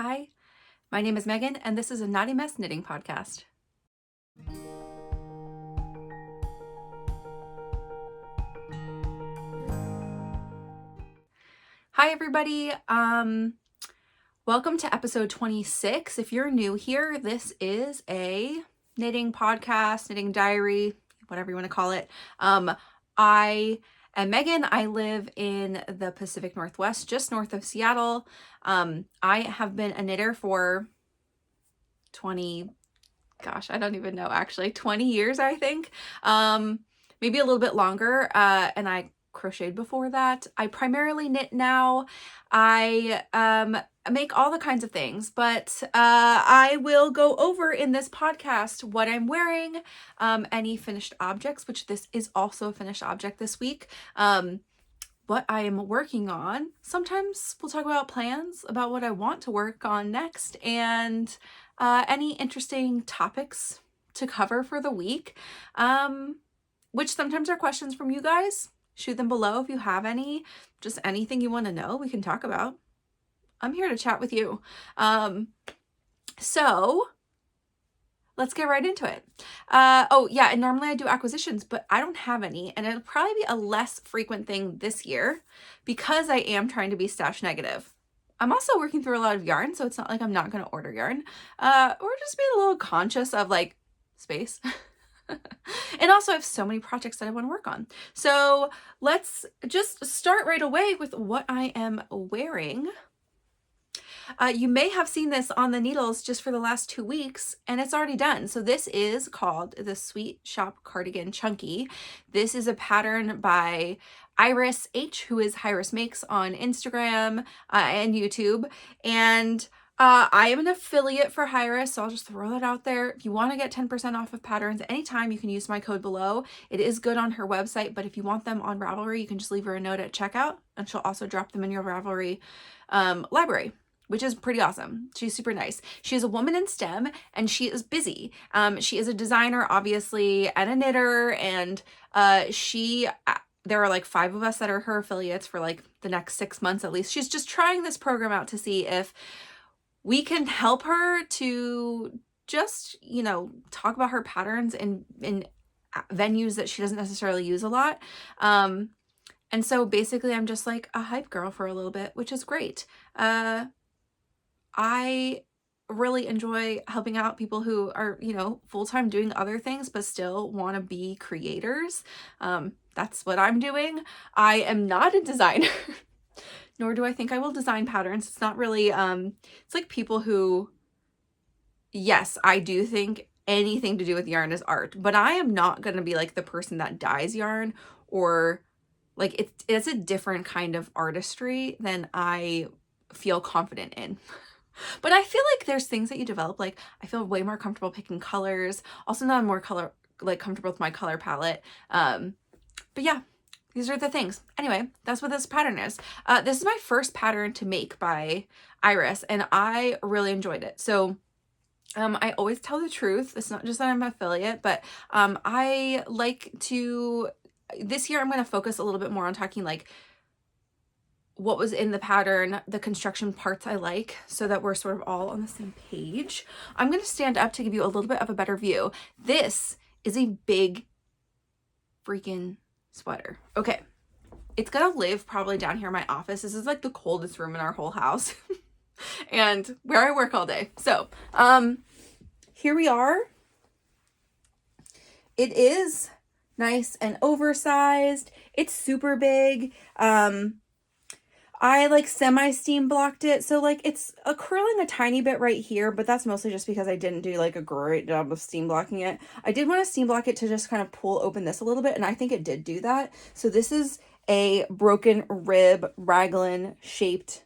Hi, my name is Megan, and this is a Naughty Mess Knitting Podcast. Hi, everybody. Welcome to episode 26. If you're new here, this is a knitting podcast, knitting diary, whatever you want to call it. I am Megan. I live in the Pacific Northwest, just north of Seattle. I have been a knitter for 20 years, I think. Maybe a little bit longer. And I crocheted before that. I primarily knit now. I make all the kinds of things, but I will go over in this podcast what I'm wearing, any finished objects, which this is also a finished object this week. What I am working on. Sometimes we'll talk about plans, about what I want to work on next, and any interesting topics to cover for the week, which sometimes are questions from you guys. Shoot them below if you have any, just anything you want to know we can talk about. I'm here to chat with you. So let's get right into it. And normally I do acquisitions, but I don't have any, and it'll probably be a less frequent thing this year because I am trying to be stash negative. I'm also working through a lot of yarn, so it's not like I'm not going to order yarn, or just be a little conscious of like space. And also I have so many projects that I want to work on. So let's just start right away with what I am wearing. You may have seen this on the needles just for the last 2 weeks, and it's already done. So this is called the Sweet Shop Cardigan Chunky. This is a pattern by Iris H, who is Hirismakes on Instagram and YouTube. And I am an affiliate for Hiris, so I'll just throw that out there. If you want to get 10% off of patterns anytime, you can use my code below. It is good on her website, but if you want them on Ravelry, you can just leave her a note at checkout, and she'll also drop them in your Ravelry library, which is pretty awesome. She's super nice. She is a woman in STEM, and she is busy. She is a designer, obviously, and a knitter, and there are like 5 of us that are her affiliates for like the next 6 months at least. She's just trying this program out to see if we can help her to just, talk about her patterns in venues that she doesn't necessarily use a lot. And so basically I'm just like a hype girl for a little bit, which is great. I really enjoy helping out people who are, full-time doing other things, but still want to be creators. That's what I'm doing. I am not a designer, nor do I think I will design patterns. It's not really, it's like people who, yes, I do think anything to do with yarn is art, but I am not going to be like the person that dyes yarn, or like it's a different kind of artistry than I feel confident in. But I feel like there's things that you develop, like I feel way more comfortable picking colors. Also now I'm more comfortable with my color palette. But yeah, these are the things. Anyway, that's what this pattern is. This is my first pattern to make by Iris, and I really enjoyed it. So I always tell the truth. It's not just that I'm an affiliate, but I like to, this year I'm going to focus a little bit more on talking like what was in the pattern, the construction parts I like, so that we're sort of all on the same page. I'm going to stand up to give you a little bit of a better view. This is a big freaking sweater. Okay. It's going to live probably down here in my office. This is like the coldest room in our whole house and where I work all day. So, here we are. It is nice and oversized. It's super big. I like semi-steam blocked it. So like it's curling a tiny bit right here, but that's mostly just because I didn't do like a great job of steam blocking it. I did want to steam block it to just kind of pull open this a little bit, and I think it did do that. So this is a broken rib raglan shaped,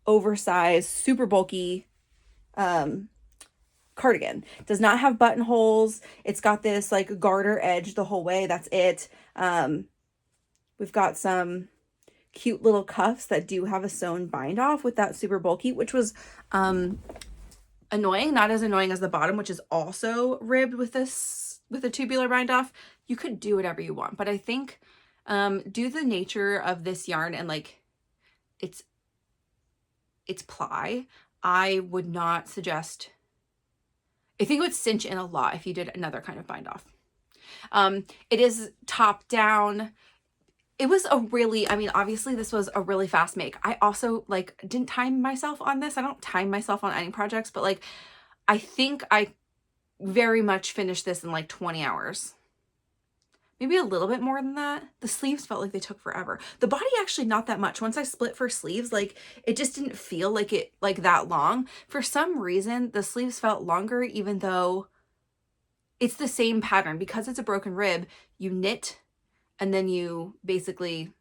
oversized, super bulky cardigan. It does not have buttonholes. It's got this like garter edge the whole way. That's it. We've got some cute little cuffs that do have a sewn bind off with that super bulky, which was annoying. Not as annoying as the bottom, which is also ribbed with a tubular bind off. You could do whatever you want, but I think due to the nature of this yarn and like its ply, I would not suggest, I think it would cinch in a lot if you did another kind of bind off. It is top down. It was a really, I mean, obviously this was a really fast make. I also like didn't time myself on this. I don't time myself on any projects, but like, I think I very much finished this in like 20 hours. Maybe a little bit more than that. The sleeves felt like they took forever. The body actually not that much. Once I split for sleeves, like it just didn't feel like it like that long. For some reason, the sleeves felt longer, even though it's the same pattern. Because it's a broken rib, you knit and then you basically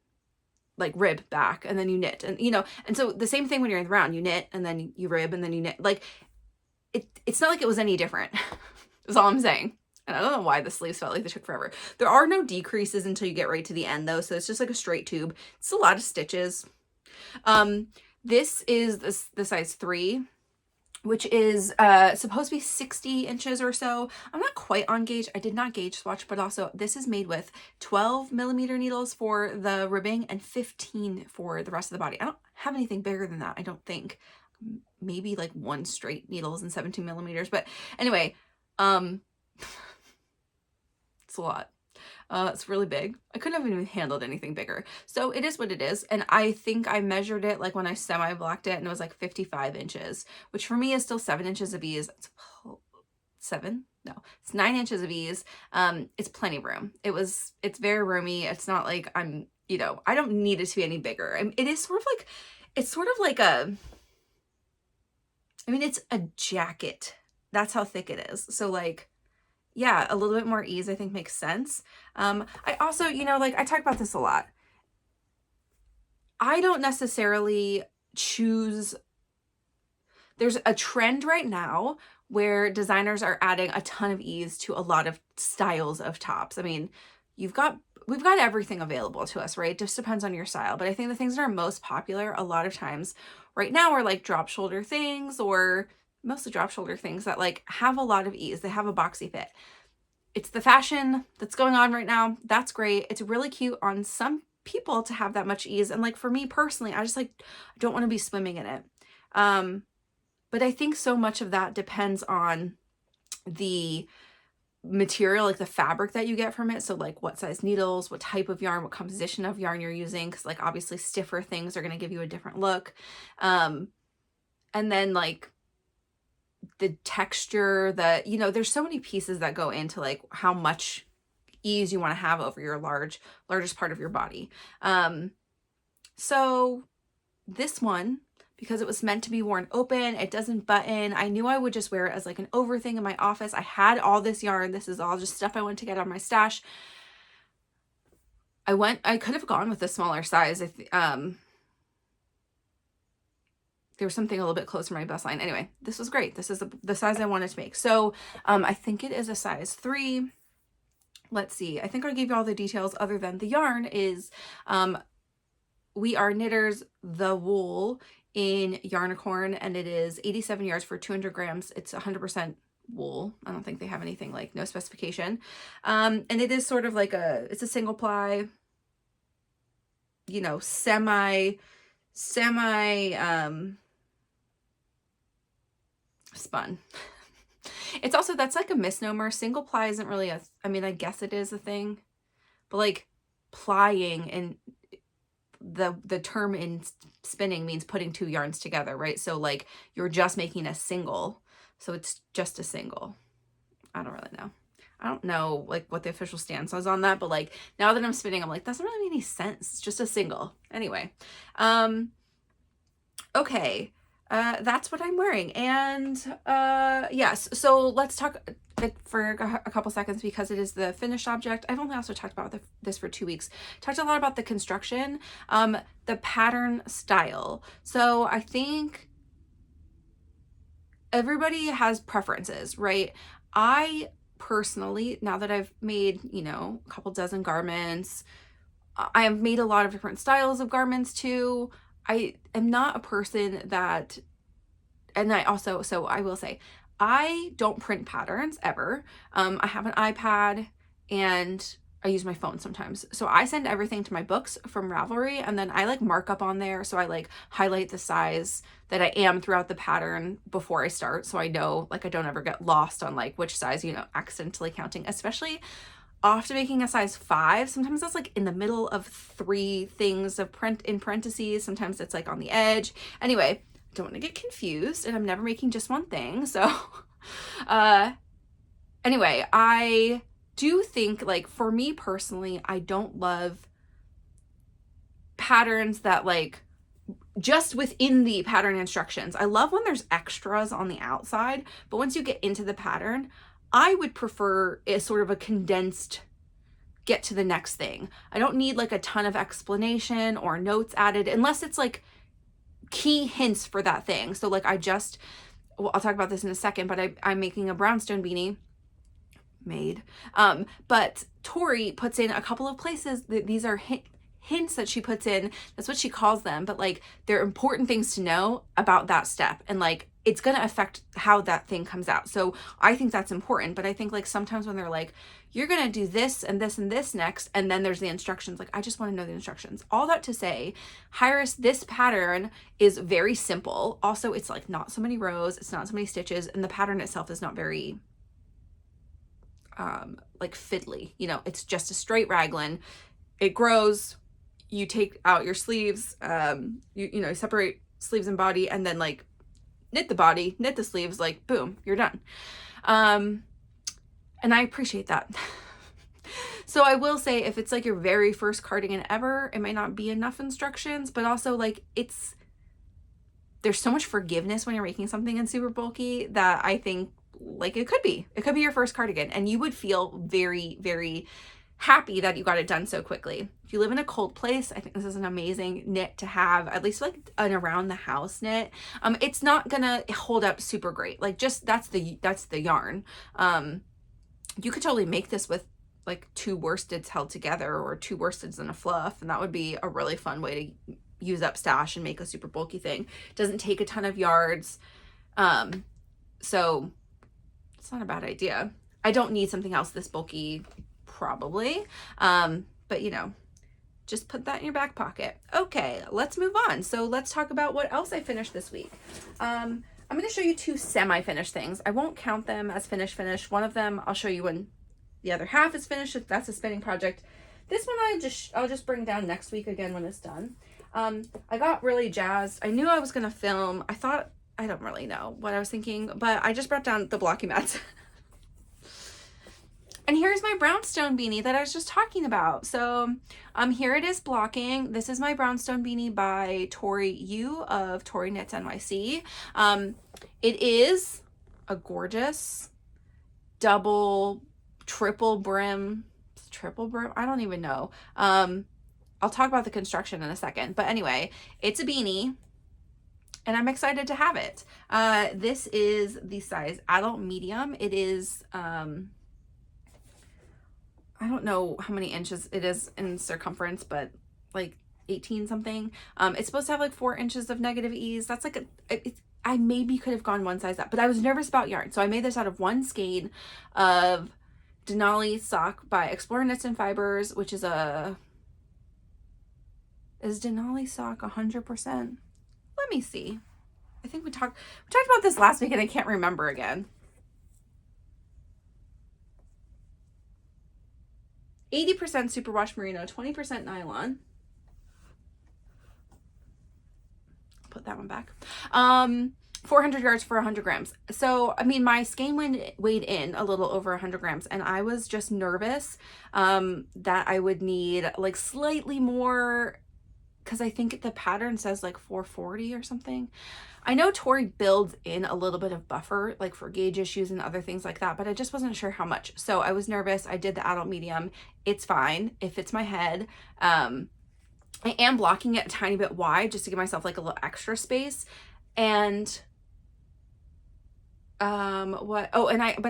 like rib back and then you knit, and you know, and so the same thing when you're in the round, you knit and then you rib and then you knit. Like it's not like it was any different. That's all I'm saying. And I don't know why the sleeves felt like they took forever. There are no decreases until you get right to the end though. So it's just like a straight tube. It's a lot of stitches. This is the size 3, which is supposed to be 60 inches or so. I'm not quite on gauge. I did not gauge swatch, but also this is made with 12 millimeter needles for the ribbing and 15 for the rest of the body. I don't have anything bigger than that, I don't think. Maybe like 1 straight needles and 17 millimeters. But anyway, it's a lot. It's really big. I couldn't have even handled anything bigger. So it is what it is. And I think I measured it like when I semi-blocked it and it was like 55 inches, which for me is still 7 inches of ease. It's 7? No, it's 9 inches of ease. It's plenty of room. It's very roomy. It's not like I'm, you know, I don't need it to be any bigger. It is sort of like, it's sort of like a, I mean, it's a jacket. That's how thick it is. So like, yeah, a little bit more ease I think makes sense. I also, you know, like I talk about this a lot. I don't necessarily choose, there's a trend right now where designers are adding a ton of ease to a lot of styles of tops. I mean, we've got everything available to us, right? It just depends on your style. But I think the things that are most popular a lot of times right now are like drop shoulder things, or mostly drop shoulder things that like have a lot of ease. They have a boxy fit. It's the fashion that's going on right now. That's great. It's really cute on some people to have that much ease. And like for me personally, I just like, I don't want to be swimming in it. But I think so much of that depends on the material, like the fabric that you get from it. So like what size needles, what type of yarn, what composition of yarn you're using. Cause like obviously stiffer things are going to give you a different look. And then like the texture, you know, there's so many pieces that go into like how much ease you want to have over your largest part of your body. So this one, because it was meant to be worn open, it doesn't button. I knew I would just wear it as like an over thing in my office. I had all this yarn. This is all just stuff I went to get out of my stash. I could have gone with the smaller size. There was something a little bit closer to my bust line. Anyway, this was great. This is the size I wanted to make. So I think it is a size 3. Let's see. I think I gave you all the details other than the yarn is We Are Knitters The Wool in Yarnicorn, and it is 87 yards for 200 grams. It's 100% wool. I don't think they have anything like no specification. And it is sort of like it's a single ply, you know, semi spun. It's also, that's like a misnomer. Single ply isn't really I mean, I guess it is a thing, but like plying, and the term in spinning means putting 2 yarns together, right? So like you're just making a single. So it's just a single. I don't really know. I don't know like what the official stance was on that, but like now that I'm spinning, I'm like, that doesn't really make any sense. It's just a single. Anyway. Okay. That's what I'm wearing. And yes, so let's talk for a couple seconds because it is the finished object. I've only also talked about this for 2 weeks. Talked a lot about the construction, the pattern style. So I think everybody has preferences, right? I personally, now that I've made, you know, a couple dozen garments, I have made a lot of different styles of garments too. I am not a person that, and I also, so I will say, I don't print patterns ever. I have an iPad and I use my phone sometimes. So I send everything to my books from Ravelry, and then I like mark up on there. So I like highlight the size that I am throughout the pattern before I start. So I know, like, I don't ever get lost on like which size, you know, accidentally counting, especially often making a size 5. Sometimes that's like in the middle of 3 things of print in parentheses. Sometimes it's like on the edge. Anyway, don't want to get confused, and I'm never making just one thing. So, anyway, I do think, like, for me personally, I don't love patterns that like just within the pattern instructions. I love when there's extras on the outside, but once you get into the pattern, I would prefer a sort of a condensed get to the next thing. I don't need like a ton of explanation or notes added unless it's like key hints for that thing. So like well, I'll talk about this in a second, but I'm making a brownstone beanie made. But Tori puts in a couple of places that these are hints that she puts in. That's what she calls them, but like they're important things to know about that step, and like it's going to affect how that thing comes out. So I think that's important, but I think like sometimes when they're like, you're going to do this and this and this next, and then there's the instructions, like I just want to know the instructions. All that to say, Hiris, this pattern is very simple. Also, it's like not so many rows, it's not so many stitches, and the pattern itself is not very like fiddly, you know, it's just a straight raglan. It grows, you take out your sleeves, you know, separate sleeves and body, and then like knit the body, knit the sleeves, like boom, you're done. And I appreciate that. So I will say, if it's like your very first cardigan ever, it might not be enough instructions, but also like there's so much forgiveness when you're making something in super bulky that I think like it could be your first cardigan, and you would feel very, very happy that you got it done so quickly. If you live in a cold place, I think this is an amazing knit to have, at least like an around the house knit. It's not gonna hold up super great. Like just that's the yarn. You could totally make this with like 2 worsteds held together, or 2 worsteds and a fluff, and that would be a really fun way to use up stash and make a super bulky thing. It doesn't take a ton of yards, so it's not a bad idea. I don't need something else this bulky, probably, but you know, just put that in your back pocket. Okay, let's move on. So let's talk about what else I finished this week. I'm going to show you 2 semi-finished things. I won't count them as finished. One of them I'll show you when the other half is finished. That's a spinning project. This one I'll just bring down next week again when it's done. I got really jazzed. I knew I was going to film. I don't really know what I was thinking, but I just brought down the blocky mats. And here's my brownstone beanie that I was just talking about. So here it is blocking. This is my brownstone beanie by Tori Yu of Tori Knits NYC. It is a gorgeous triple brim, I don't even know. I'll talk about the construction in a second, but anyway, it's a beanie, and I'm excited to have it. This is the size adult medium. It is, I don't know how many inches it is in circumference, but like 18 something. It's supposed to have like 4 inches of negative ease. That's like I maybe could have gone one size up, but I was nervous about yarn. So I made this out of 1 skein of Denali sock by Explorer Knits and Fibers, which is is Denali sock 100%? Let me see. I think we talked about this last week and I can't remember again. 80% superwash merino, 20% nylon. Put that one back. 400 yards for 100 grams. So, I mean, my skein weighed in a little over 100 grams, and I was just nervous that I would need like slightly more, because I think the pattern says like 440 or something. I know Tori builds in a little bit of buffer, like for gauge issues and other things like that, but I just wasn't sure how much. So I was nervous. I did the adult medium. It's fine. It fits my head. I am blocking it a tiny bit wide just to give myself like a little extra space. And but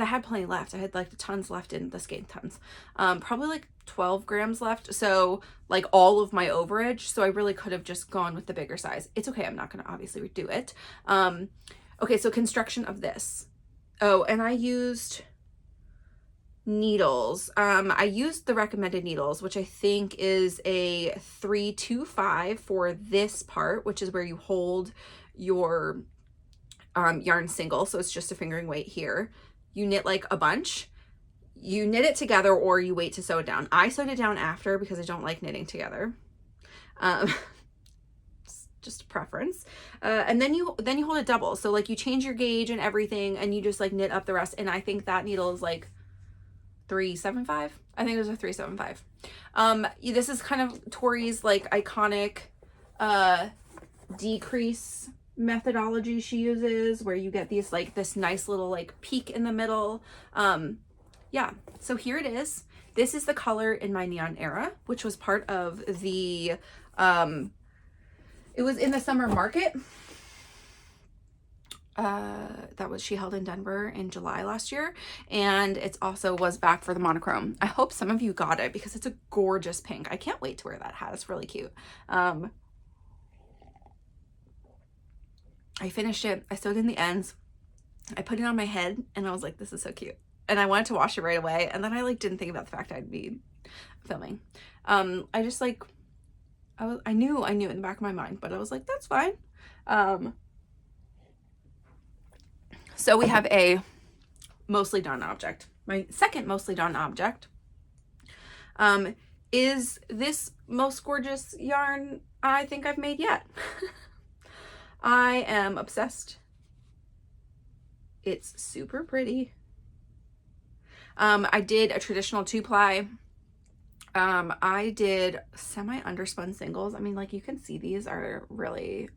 I had plenty left. I had like tons left in the skein, tons. Probably like 12 grams left. So like all of my overage. So I really could have just gone with the bigger size. It's okay. I'm not going to obviously redo it. Okay. So construction of this. Oh, and I used needles. I used the recommended needles, which I think is a 325 for this part, which is where you hold your yarn single. So it's just a fingering weight here. You knit like a bunch. You knit it together or you wait to sew it down. I sewed it down after because I don't like knitting together. Just a preference. And then you hold it double. So like you change your gauge and everything and you just like knit up the rest. And I think that needle is like 375. I think it was a 375. This is kind of Tori's like iconic decrease methodology she uses, where you get these like this nice little like peak in the middle. Yeah, so here it is. This is the color in my neon era, which was part of the it was in the summer market that was she held in Denver in July last year, and it's also was back for the monochrome. I hope some of you got it because it's a gorgeous pink. I can't wait to wear that hat. It's really cute. I finished it. I sewed in the ends. I put it on my head and I was like, this is so cute. And I wanted to wash it right away. And then I like didn't think about the fact I'd be filming. I just like, I knew in the back of my mind, but I was like, that's fine. So we have a mostly done object. My second mostly done object is this most gorgeous yarn I think I've made yet. I am obsessed. It's super pretty. I did a traditional 2-ply. I did semi underspun singles. I mean, like you can see these are really,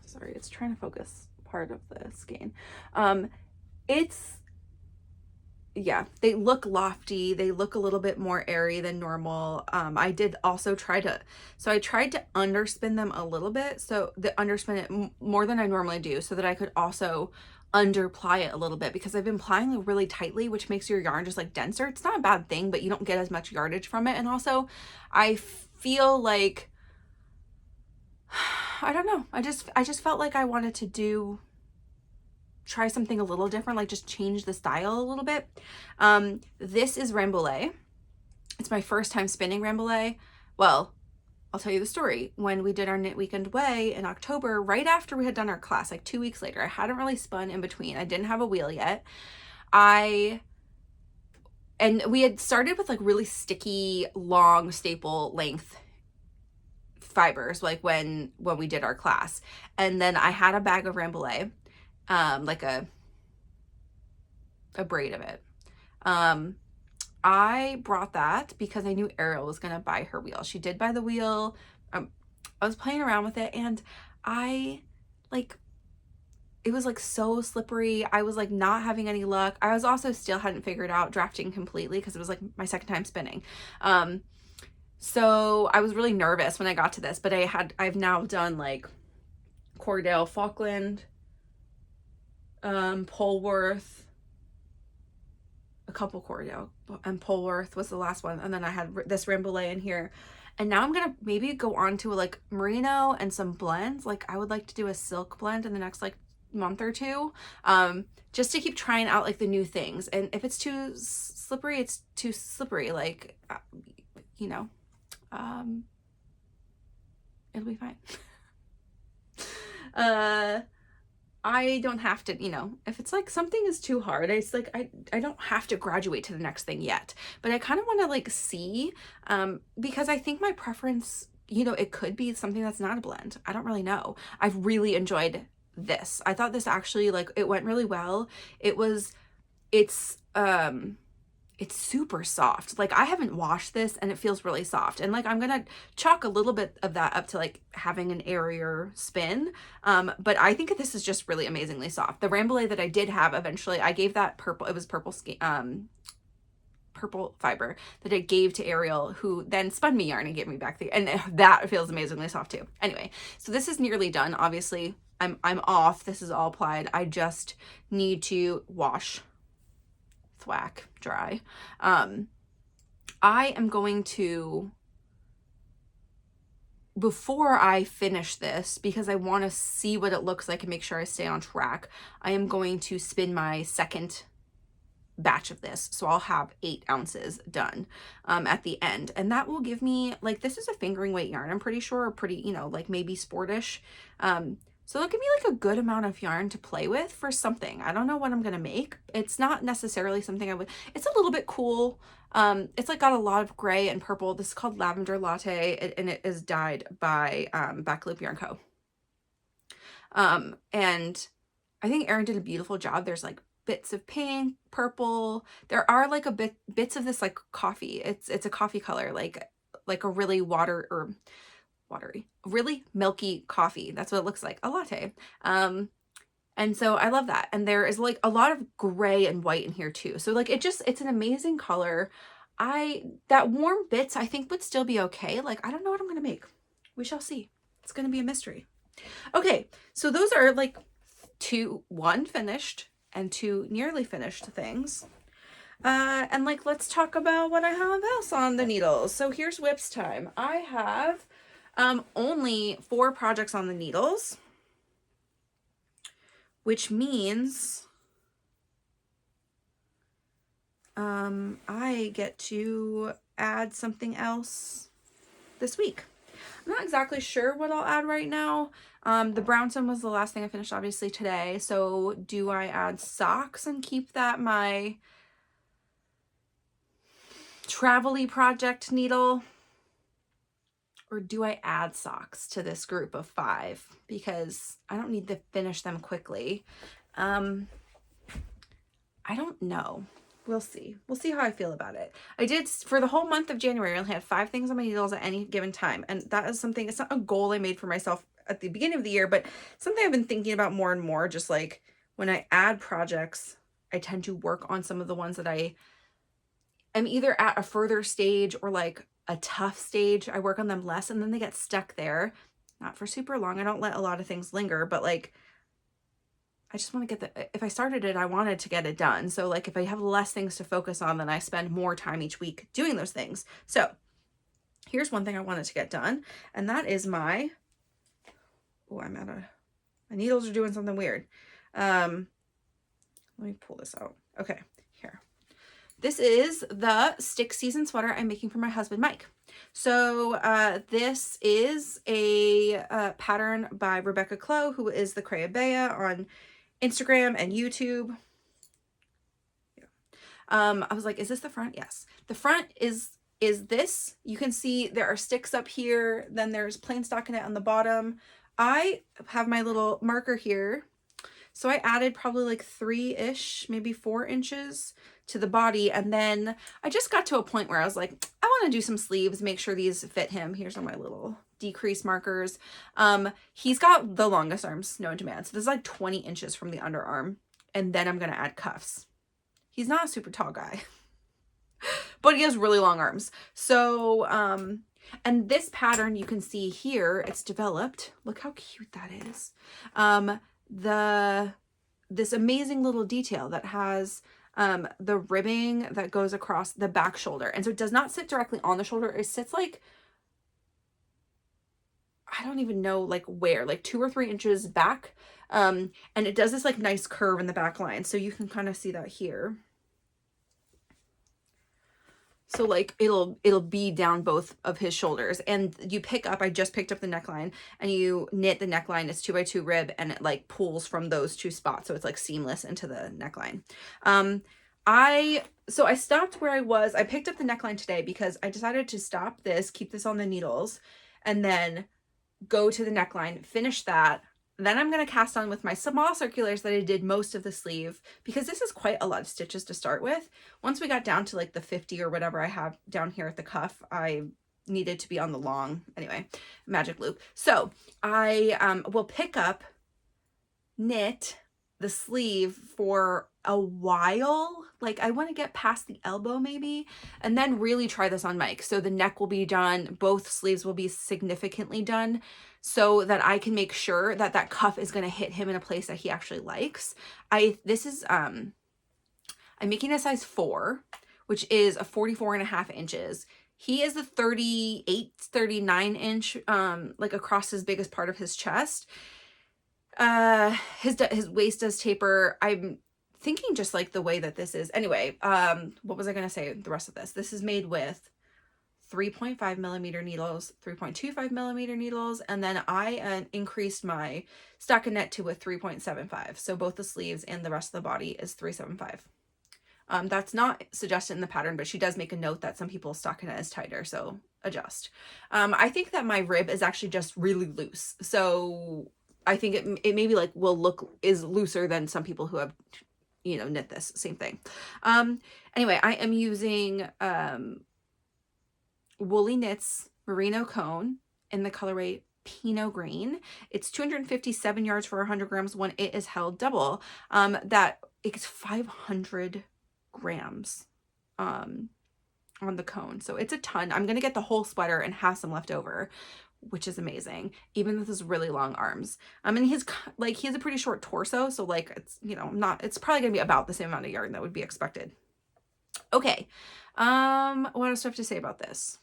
sorry, it's trying to focus part of the skein. Yeah, they look lofty. They look a little bit more airy than normal. I did also try to underspin them a little bit. So underspin it more than I normally do so that I could also underply it a little bit, because I've been plying it really tightly, which makes your yarn just like denser. It's not a bad thing, but you don't get as much yardage from it. And also I feel like, I don't know. I just felt like I wanted to try something a little different, like just change the style a little bit. This is Rambouillet. It's my first time spinning Rambouillet. Well, I'll tell you the story. When we did our Knit Weekend Way in October, right after we had done our class, like 2 weeks later, I hadn't really spun in between. I didn't have a wheel yet. And we had started with like really sticky, long staple length fibers, like when we did our class. And then I had a bag of Rambouillet, like a braid of it. I brought that because I knew Ariel was going to buy her wheel. She did buy the wheel. I was playing around with it and it was like so slippery. I was like not having any luck. I was also still hadn't figured out drafting completely because it was like my second time spinning. So I was really nervous when I got to this, but I've now done like Cordell, Falkland, Polworth, a couple Cordell, and Polworth was the last one, and then I had this Rambouillet in here, and now I'm gonna maybe go on to like merino and some blends. Like I would like to do a silk blend in the next like month or two, just to keep trying out like the new things. And if it's too slippery, it's too slippery, like you know, it'll be fine. I don't have to, you know, if it's like something is too hard, it's like I don't have to graduate to the next thing yet, but I kind of want to like see, because I think my preference, you know, it could be something that's not a blend. I don't really know. I've really enjoyed this. I thought this actually, like, it went really well. It's super soft. Like I haven't washed this and it feels really soft. And like, I'm going to chalk a little bit of that up to like having an airier spin. But I think this is just really amazingly soft. The Rambouillet that I did have eventually, I gave that purple, it was purple fiber that I gave to Ariel, who then spun me yarn and gave me back and that feels amazingly soft too. Anyway, so this is nearly done. Obviously I'm off. This is all plied. I just need to wash, thwack, dry. I am going to, before I finish this, because I want to see what it looks like and make sure I stay on track, I am going to spin my second batch of this. So I'll have 8 ounces done at the end. And that will give me, like, this is a fingering weight yarn, I'm pretty sure, or pretty, you know, like maybe sportish. So it'll give me like a good amount of yarn to play with for something. I don't know what I'm going to make. It's not necessarily something I would, it's a little bit cool. It's like got a lot of gray and purple. This is called Lavender Latte, and it is dyed by Backloop Yarn Co. And I think Erin did a beautiful job. There's like bits of pink, purple. There are like bits of this like coffee. It's a coffee color, like a really watery, really milky coffee. That's what it looks like, a latte. And so I love that. And there is like a lot of gray and white in here too. So like it's an amazing color. That warm bits I think would still be okay. Like, I don't know what I'm going to make. We shall see. It's going to be a mystery. Okay. So those are like one finished and 2 nearly finished things. And like, let's talk about what I have else on the needles. So here's whips time. I have only 4 projects on the needles, which means I get to add something else this week. I'm not exactly sure what I'll add right now. The brownstone was the last thing I finished obviously today. So do I add socks and keep that my travel-y project needle? Or do I add socks to this group of 5? Because I don't need to finish them quickly. I don't know. We'll see. We'll see how I feel about it. I did, for the whole month of January, I only had 5 things on my needles at any given time. And that is something, it's not a goal I made for myself at the beginning of the year, but something I've been thinking about more and more. Just like when I add projects, I tend to work on some of the ones that I am either at a further stage or like a tough stage. I work on them less and then they get stuck there. Not for super long. I don't let a lot of things linger, but like, I just want to get if I started it, I wanted to get it done. So like if I have less things to focus on, then I spend more time each week doing those things. So here's one thing I wanted to get done. And that is my needles are doing something weird. Let me pull this out. Okay, here. This is the stick season sweater I'm making for my husband, Mike. So this is a pattern by Rebecca Clow, who is the Crayabea on Instagram and YouTube. Yeah. I was like, is this the front? Yes. The front is this. You can see there are sticks up here. Then there's plain stockinette on the bottom. I have my little marker here. So I added probably like 3-ish, maybe 4 inches to the body. And then I just got to a point where I was like, I want to do some sleeves, make sure these fit him. Here's all my little decrease markers. He's got the longest arms known to man. So this is like 20 inches from the underarm. And then I'm going to add cuffs. He's not a super tall guy, but he has really long arms. So, and this pattern you can see here, it's developed. Look how cute that is. This amazing little detail that has the ribbing that goes across the back shoulder. And so it does not sit directly on the shoulder. It sits like, I don't even know like where, like 2 or 3 inches back. And it does this like nice curve in the back line. So you can kind of see that here. So like it'll be down both of his shoulders, and you pick up, I just picked up the neckline, and you knit the neckline. It's 2x2 rib, and it like pulls from those 2 spots. So it's like seamless into the neckline. So I stopped where I was. I picked up the neckline today because I decided to stop this, keep this on the needles, and then go to the neckline, finish that. Then I'm going to cast on with my small circulars that I did most of the sleeve, because this is quite a lot of stitches to start with. Once we got down to like the 50 or whatever I have down here at the cuff, I needed to be on the long, anyway, magic loop. So I will pick up, knit the sleeve for a while. Like I want to get past the elbow maybe, and then really try this on Mike. So the neck will be done. Both sleeves will be significantly done, so that I can make sure that that cuff is going to hit him in a place that he actually likes. I'm making a size 4, which is a 44.5 inches. He is a 38, 39 inch, like across his biggest part of his chest. His waist does taper. I'm thinking just like the way that this is. Anyway, what was I going to say? The rest of this. This is made with 3.5 millimeter needles, 3.25 millimeter needles, and then I increased my stockinette to a 3.75. So both the sleeves and the rest of the body is 375. That's not suggested in the pattern, but she does make a note that some people's stockinette is tighter, so adjust. I think that my rib is actually just really loose, so I think it maybe like is looser than some people who have, you know, knit this same thing. Anyway, I am using Woolly Knits Merino Cone in the colorway Pinot Green. It's 257 yards for 100 grams when it is held double. That it's 500 grams on the cone, so it's a ton. I'm gonna get the whole sweater and have some left over, which is amazing, even with his really long arms. And he's like, he has a pretty short torso, so like it's, you know, it's probably gonna be about the same amount of yarn that would be expected. Okay, what else do I have to say about this?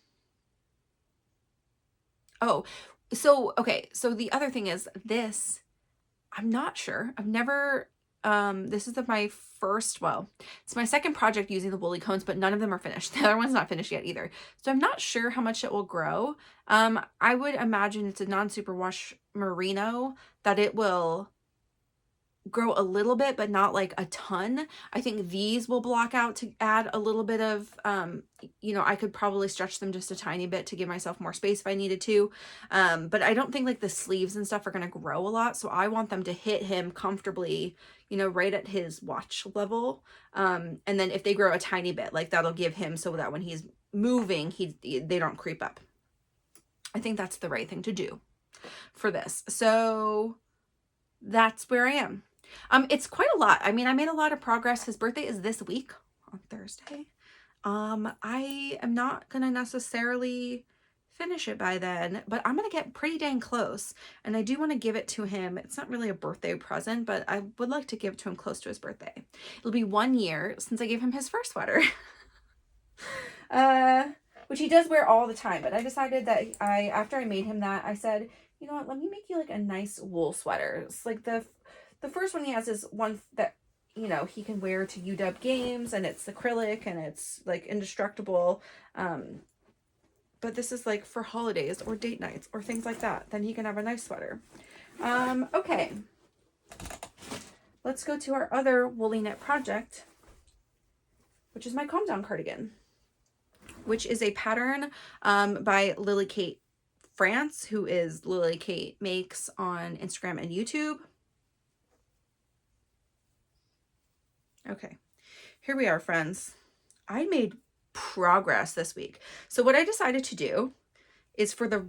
Oh, so okay, so the other thing is this, I'm not sure, I've never this is my first, well, it's my second project using the woolly cones, but none of them are finished. The other one's not finished yet either. So I'm not sure how much it will grow. I would imagine it's a non-superwash merino, that it will grow a little bit, but not like a ton. I think these will block out to add a little bit of, you know, I could probably stretch them just a tiny bit to give myself more space if I needed to. But I don't think like the sleeves and stuff are going to grow a lot. So I want them to hit him comfortably, you know, right at his watch level. And then if they grow a tiny bit, like that'll give him so that when he's moving, they don't creep up. I think that's the right thing to do for this. So that's where I am. It's quite a lot. I mean, I made a lot of progress. His birthday is this week on Thursday. I am not gonna necessarily finish it by then, but I'm gonna get pretty dang close, and I do want to give it to him. It's not really a birthday present, but I would like to give it to him close to his birthday. It'll be 1 year since I gave him his first sweater. Which he does wear all the time, but I decided that after I made him that, I said, you know what, let me make you like a nice wool sweater. It's like the first one he has is one that, you know, he can wear to UW games, and it's acrylic and it's like indestructible. But this is like for holidays or date nights or things like that. Then he can have a nice sweater. Okay. Let's go to our other woolly knit project, which is my Calm Down cardigan, which is a pattern by Lily Kate France, who is Lily Kate Makes on Instagram and YouTube. Okay, here we are, friends. I made progress this week. So what I decided to do is for the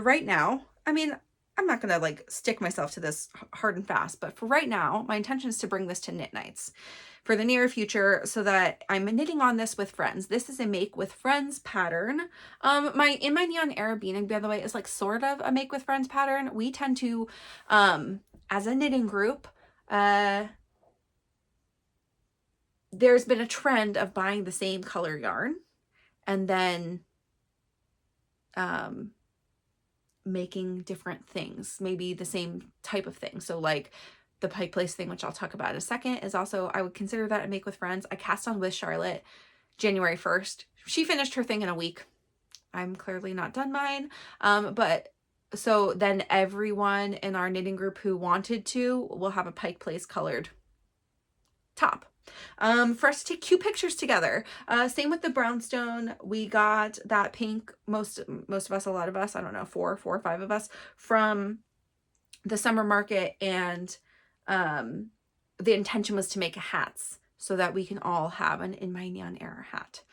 right now, I mean, I'm not gonna like stick myself to this hard and fast, but for right now, my intention is to bring this to knit nights for the near future, so that I'm knitting on this with friends. This is a make with friends pattern. My Neon Arabina, by the way, is like sort of a make with friends pattern. We tend to, as a knitting group, there's been a trend of buying the same color yarn and then making different things, maybe the same type of thing. So like the pike place thing, which I'll talk about in a second, is also, I would consider that a make with friends. I cast on with Charlotte January 1st. She finished her thing in a week. I'm clearly not done mine. But so then everyone in our knitting group who wanted to will have a pike place colored top for us to take cute pictures together. Same with the brownstone. We got that pink, most of us, a lot of us, I don't know, four or five of us, from the summer market, and the intention was to make hats so that we can all have an In My Neon Era hat.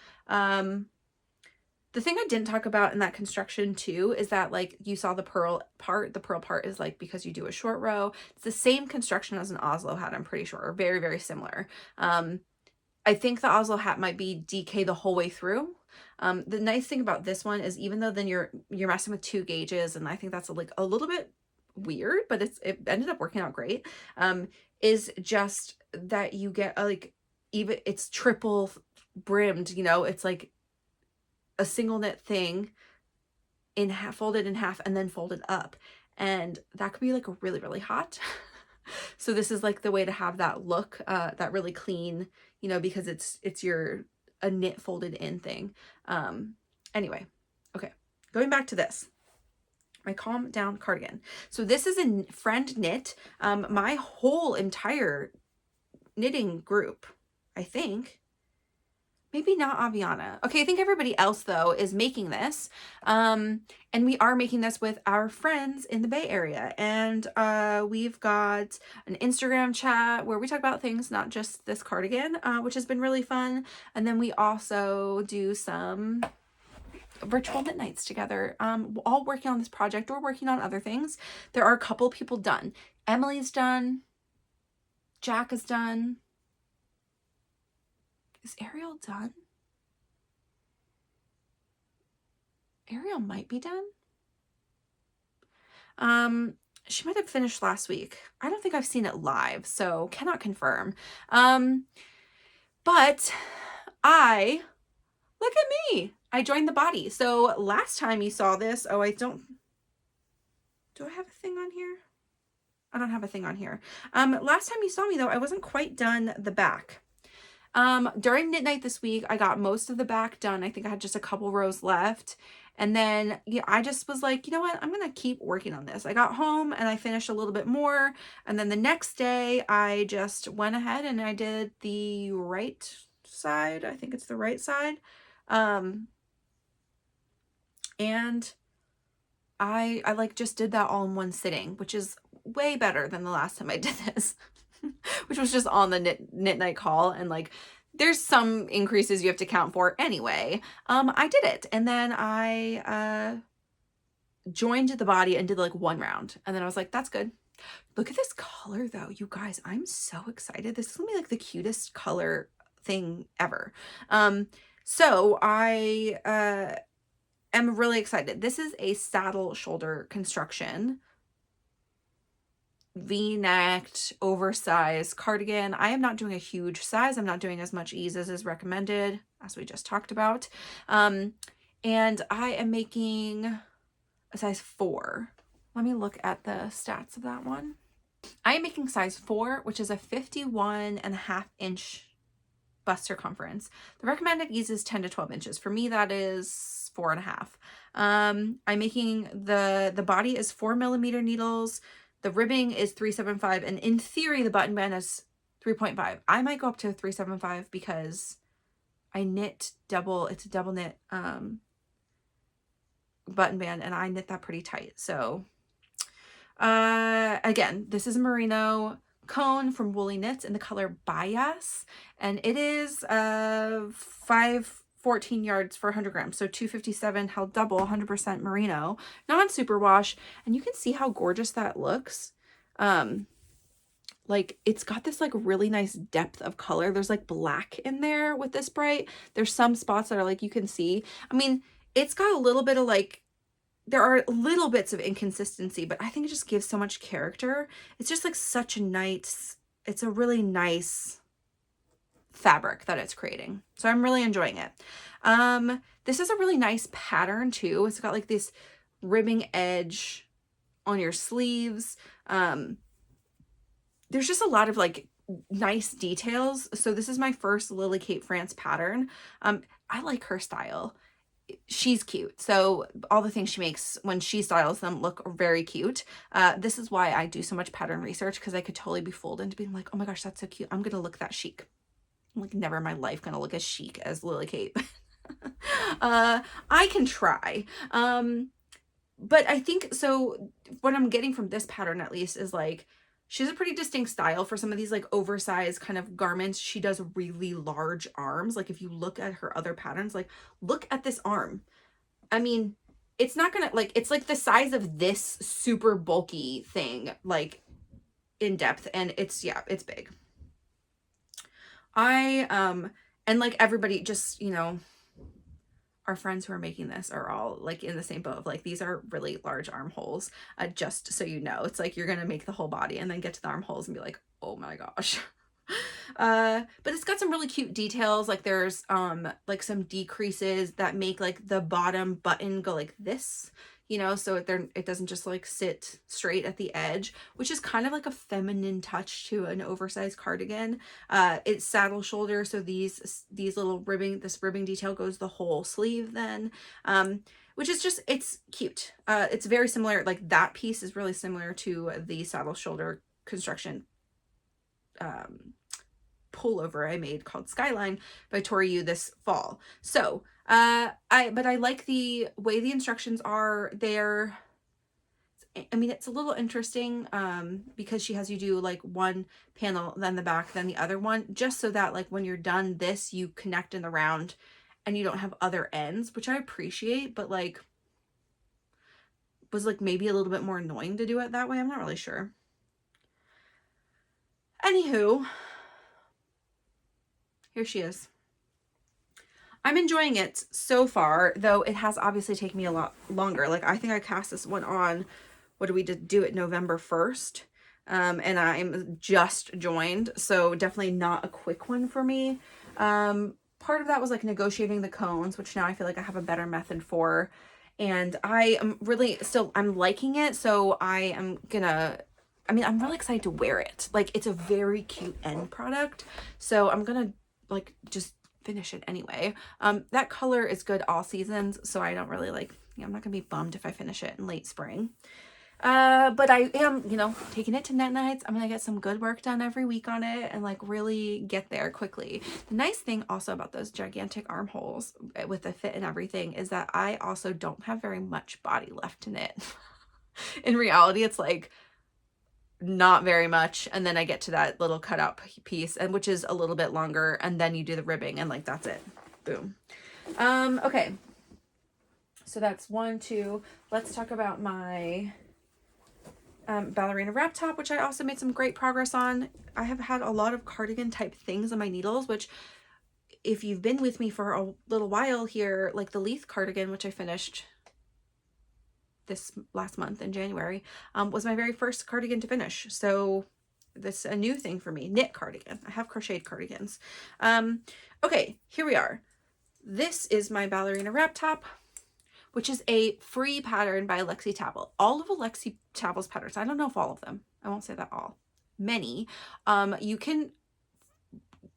The thing I didn't talk about in that construction too is that, like, you saw the pearl part. The pearl part is like because you do a short row. It's the same construction as an Oslo hat, I'm pretty sure, or very, very similar. I think the Oslo hat might be DK the whole way through. The nice thing about this one is, even though then you're messing with 2 gauges, and I think that's like a little bit weird, but it ended up working out great, is just that you get like, even it's triple brimmed, you know, it's like a single knit thing in half, folded in half and then folded up, and that could be like really, really hot. So this is like the way to have that look, that really clean, you know, because it's a knit folded in thing. Anyway, okay, going back to this. My Calm Down cardigan. So this is a friend knit. My whole entire knitting group, I think, maybe not Aviana. Okay, I think everybody else though is making this. And we are making this with our friends in the Bay Area. And we've got an Instagram chat where we talk about things, not just this cardigan, which has been really fun. And then we also do some virtual knit nights together, all working on this project or working on other things. There are a couple people done. Emily's done. Jack is done. Is Ariel done? Ariel might be done. She might have finished last week. I don't think I've seen it live, so cannot confirm. But look at me. I joined the body. So last time you saw this, do I have a thing on here? I don't have a thing on here. Last time you saw me though, I wasn't quite done the back. During knit night this week, I got most of the back done. I think I had just a couple rows left. And then yeah, I just was like, you know what? I'm going to keep working on this. I got home and I finished a little bit more. And then the next day I just went ahead and I did the right side. I think it's the right side. And I like just did that all in one sitting, which is way better than the last time I did this, which was just on the knit night call. And like, there's some increases you have to count for anyway. I did it. And then I, joined the body and did like one round. And then I was like, that's good. Look at this color though, you guys, I'm so excited. This is gonna be like the cutest color thing ever. So I, am really excited. This is a saddle shoulder construction, V-necked, oversized cardigan. I am not doing a huge size. I'm not doing as much ease as is recommended, as we just talked about. And I am making a size 4. Let me look at the stats of that one. I am making size 4, which is a 51.5-inch bust circumference. The recommended ease is 10 to 12 inches. For me, that is 4.5. I'm making the body is 4mm needles. The ribbing is 375, and in theory, the button band is 3.5. I might go up to 375 because I knit double. It's a double knit button band, and I knit that pretty tight. So, again, this is a merino cone from Woolly Knits in the color Bias, and it is 514 yards for 100 grams, so 257 held double, 100% merino, non-superwash, and you can see how gorgeous that looks. Like it's got this like really nice depth of color. There's like black in there with this bright. There's some spots that are like you can see. I mean, it's got a little bit of like, there are little bits of inconsistency, but I think it just gives so much character. It's just like such a nice, it's a really nice fabric that it's creating. So I'm really enjoying it. This is a really nice pattern too. It's got like this ribbing edge on your sleeves. There's just a lot of like nice details. So this is my first Lily Kate France pattern. I like her style. She's cute. So all the things she makes when she styles them look very cute. This is why I do so much pattern research, because I could totally be fooled into being like, oh my gosh, that's so cute. I'm going to look that chic. I'm like never in my life going to look as chic as Lily Kate. I can try. But I think, so what I'm getting from this pattern at least is like, she has a pretty distinct style for some of these like oversized kind of garments. She does really large arms. Like if you look at her other patterns, like look at this arm. I mean, it's not gonna like, it's like the size of this super bulky thing, like in depth. And it's, yeah, it's big. And like everybody just, you know, our friends who are making this are all like in the same boat of like, these are really large armholes, just so you know. It's like you're gonna make the whole body and then get to the armholes and be like, oh my gosh. But it's got some really cute details. Like there's like some decreases that make like the bottom button go like this, you know, so it doesn't just like sit straight at the edge, which is kind of like a feminine touch to an oversized cardigan. It's saddle shoulder, so these little this ribbing detail goes the whole sleeve then, which is just, it's cute. It's very similar, like that piece is really similar to the saddle shoulder construction pullover I made called Skyline by Tori Yu this fall. So but I like the way the instructions are there. I mean, it's a little interesting because she has you do like one panel, then the back, then the other one, just so that like when you're done this, you connect in the round and you don't have other ends, which I appreciate, but like was like maybe a little bit more annoying to do it that way. I'm not really sure. Anywho, here she is. I'm enjoying it so far, though it has obviously taken me a lot longer. Like I think I cast this one on, what did we do it November 1st? And I'm just joined, so definitely not a quick one for me. Part of that was like negotiating the cones, which now I feel like I have a better method for. And I am really I'm liking it, so I'm really excited to wear it. Like it's a very cute end product, so I'm gonna like just finish it anyway. That color is good all seasons, so I don't really like, I'm not gonna be bummed if I finish it in late spring. But I am, taking it to Net Nights. I'm gonna get some good work done every week on it and like really get there quickly. The nice thing also about those gigantic armholes with the fit and everything is that I also don't have very much body left to knit. In reality, it's like not very much, and then I get to that little cutout piece, and which is a little bit longer, and then you do the ribbing and like that's it. Boom. Okay, so that's 1, 2. Let's talk about my ballerina wrap top, which I also made some great progress on. I have had a lot of cardigan type things on my needles, which if you've been with me for a little while here, like the Leith cardigan, which I finished this last month in January, was my very first cardigan to finish. So this is a new thing for me. Knit cardigan. I have crocheted cardigans. Okay, here we are. This is my ballerina wrap top, which is a free pattern by Alexi Tabel. All of Alexi Tabel's patterns, I don't know if all of them, I won't say that all, many, you can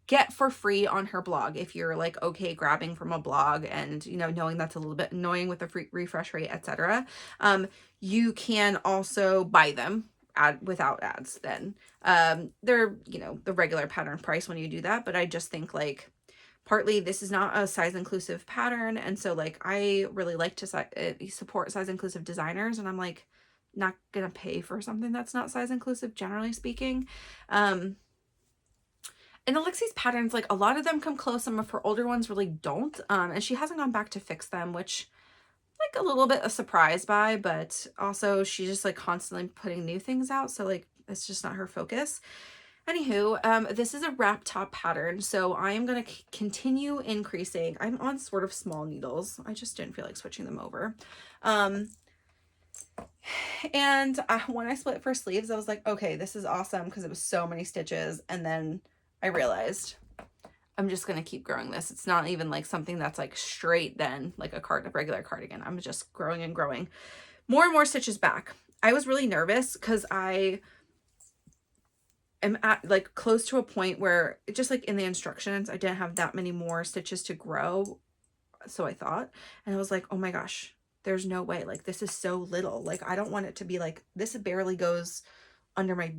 get for free on her blog if you're like okay grabbing from a blog and knowing that's a little bit annoying with the free refresh rate, etc. You can also buy them without ads then. They're the regular pattern price when you do that, but I just think like partly this is not a size inclusive pattern, and so like I really like to support size inclusive designers, and I'm like not gonna pay for something that's not size inclusive, generally speaking. And Alexi's patterns, like a lot of them come close, some of her older ones really don't, and she hasn't gone back to fix them, which like a little bit of surprise by, but also she's just like constantly putting new things out, so like it's just not her focus. Anywho, this is a wrap top pattern, so I am going to continue increasing. I'm on sort of small needles. I just didn't feel like switching them over. And when I split for sleeves, I was like, okay, this is awesome because it was so many stitches, and then I realized I'm just going to keep growing this. It's not even like something that's like straight then, like a regular cardigan. I'm just growing and growing. More and more stitches back. I was really nervous because I am at like close to a point where it just like in the instructions, I didn't have that many more stitches to grow. So I thought, and I was like, oh my gosh, there's no way. Like this is so little. Like I don't want it to be like, this barely goes under my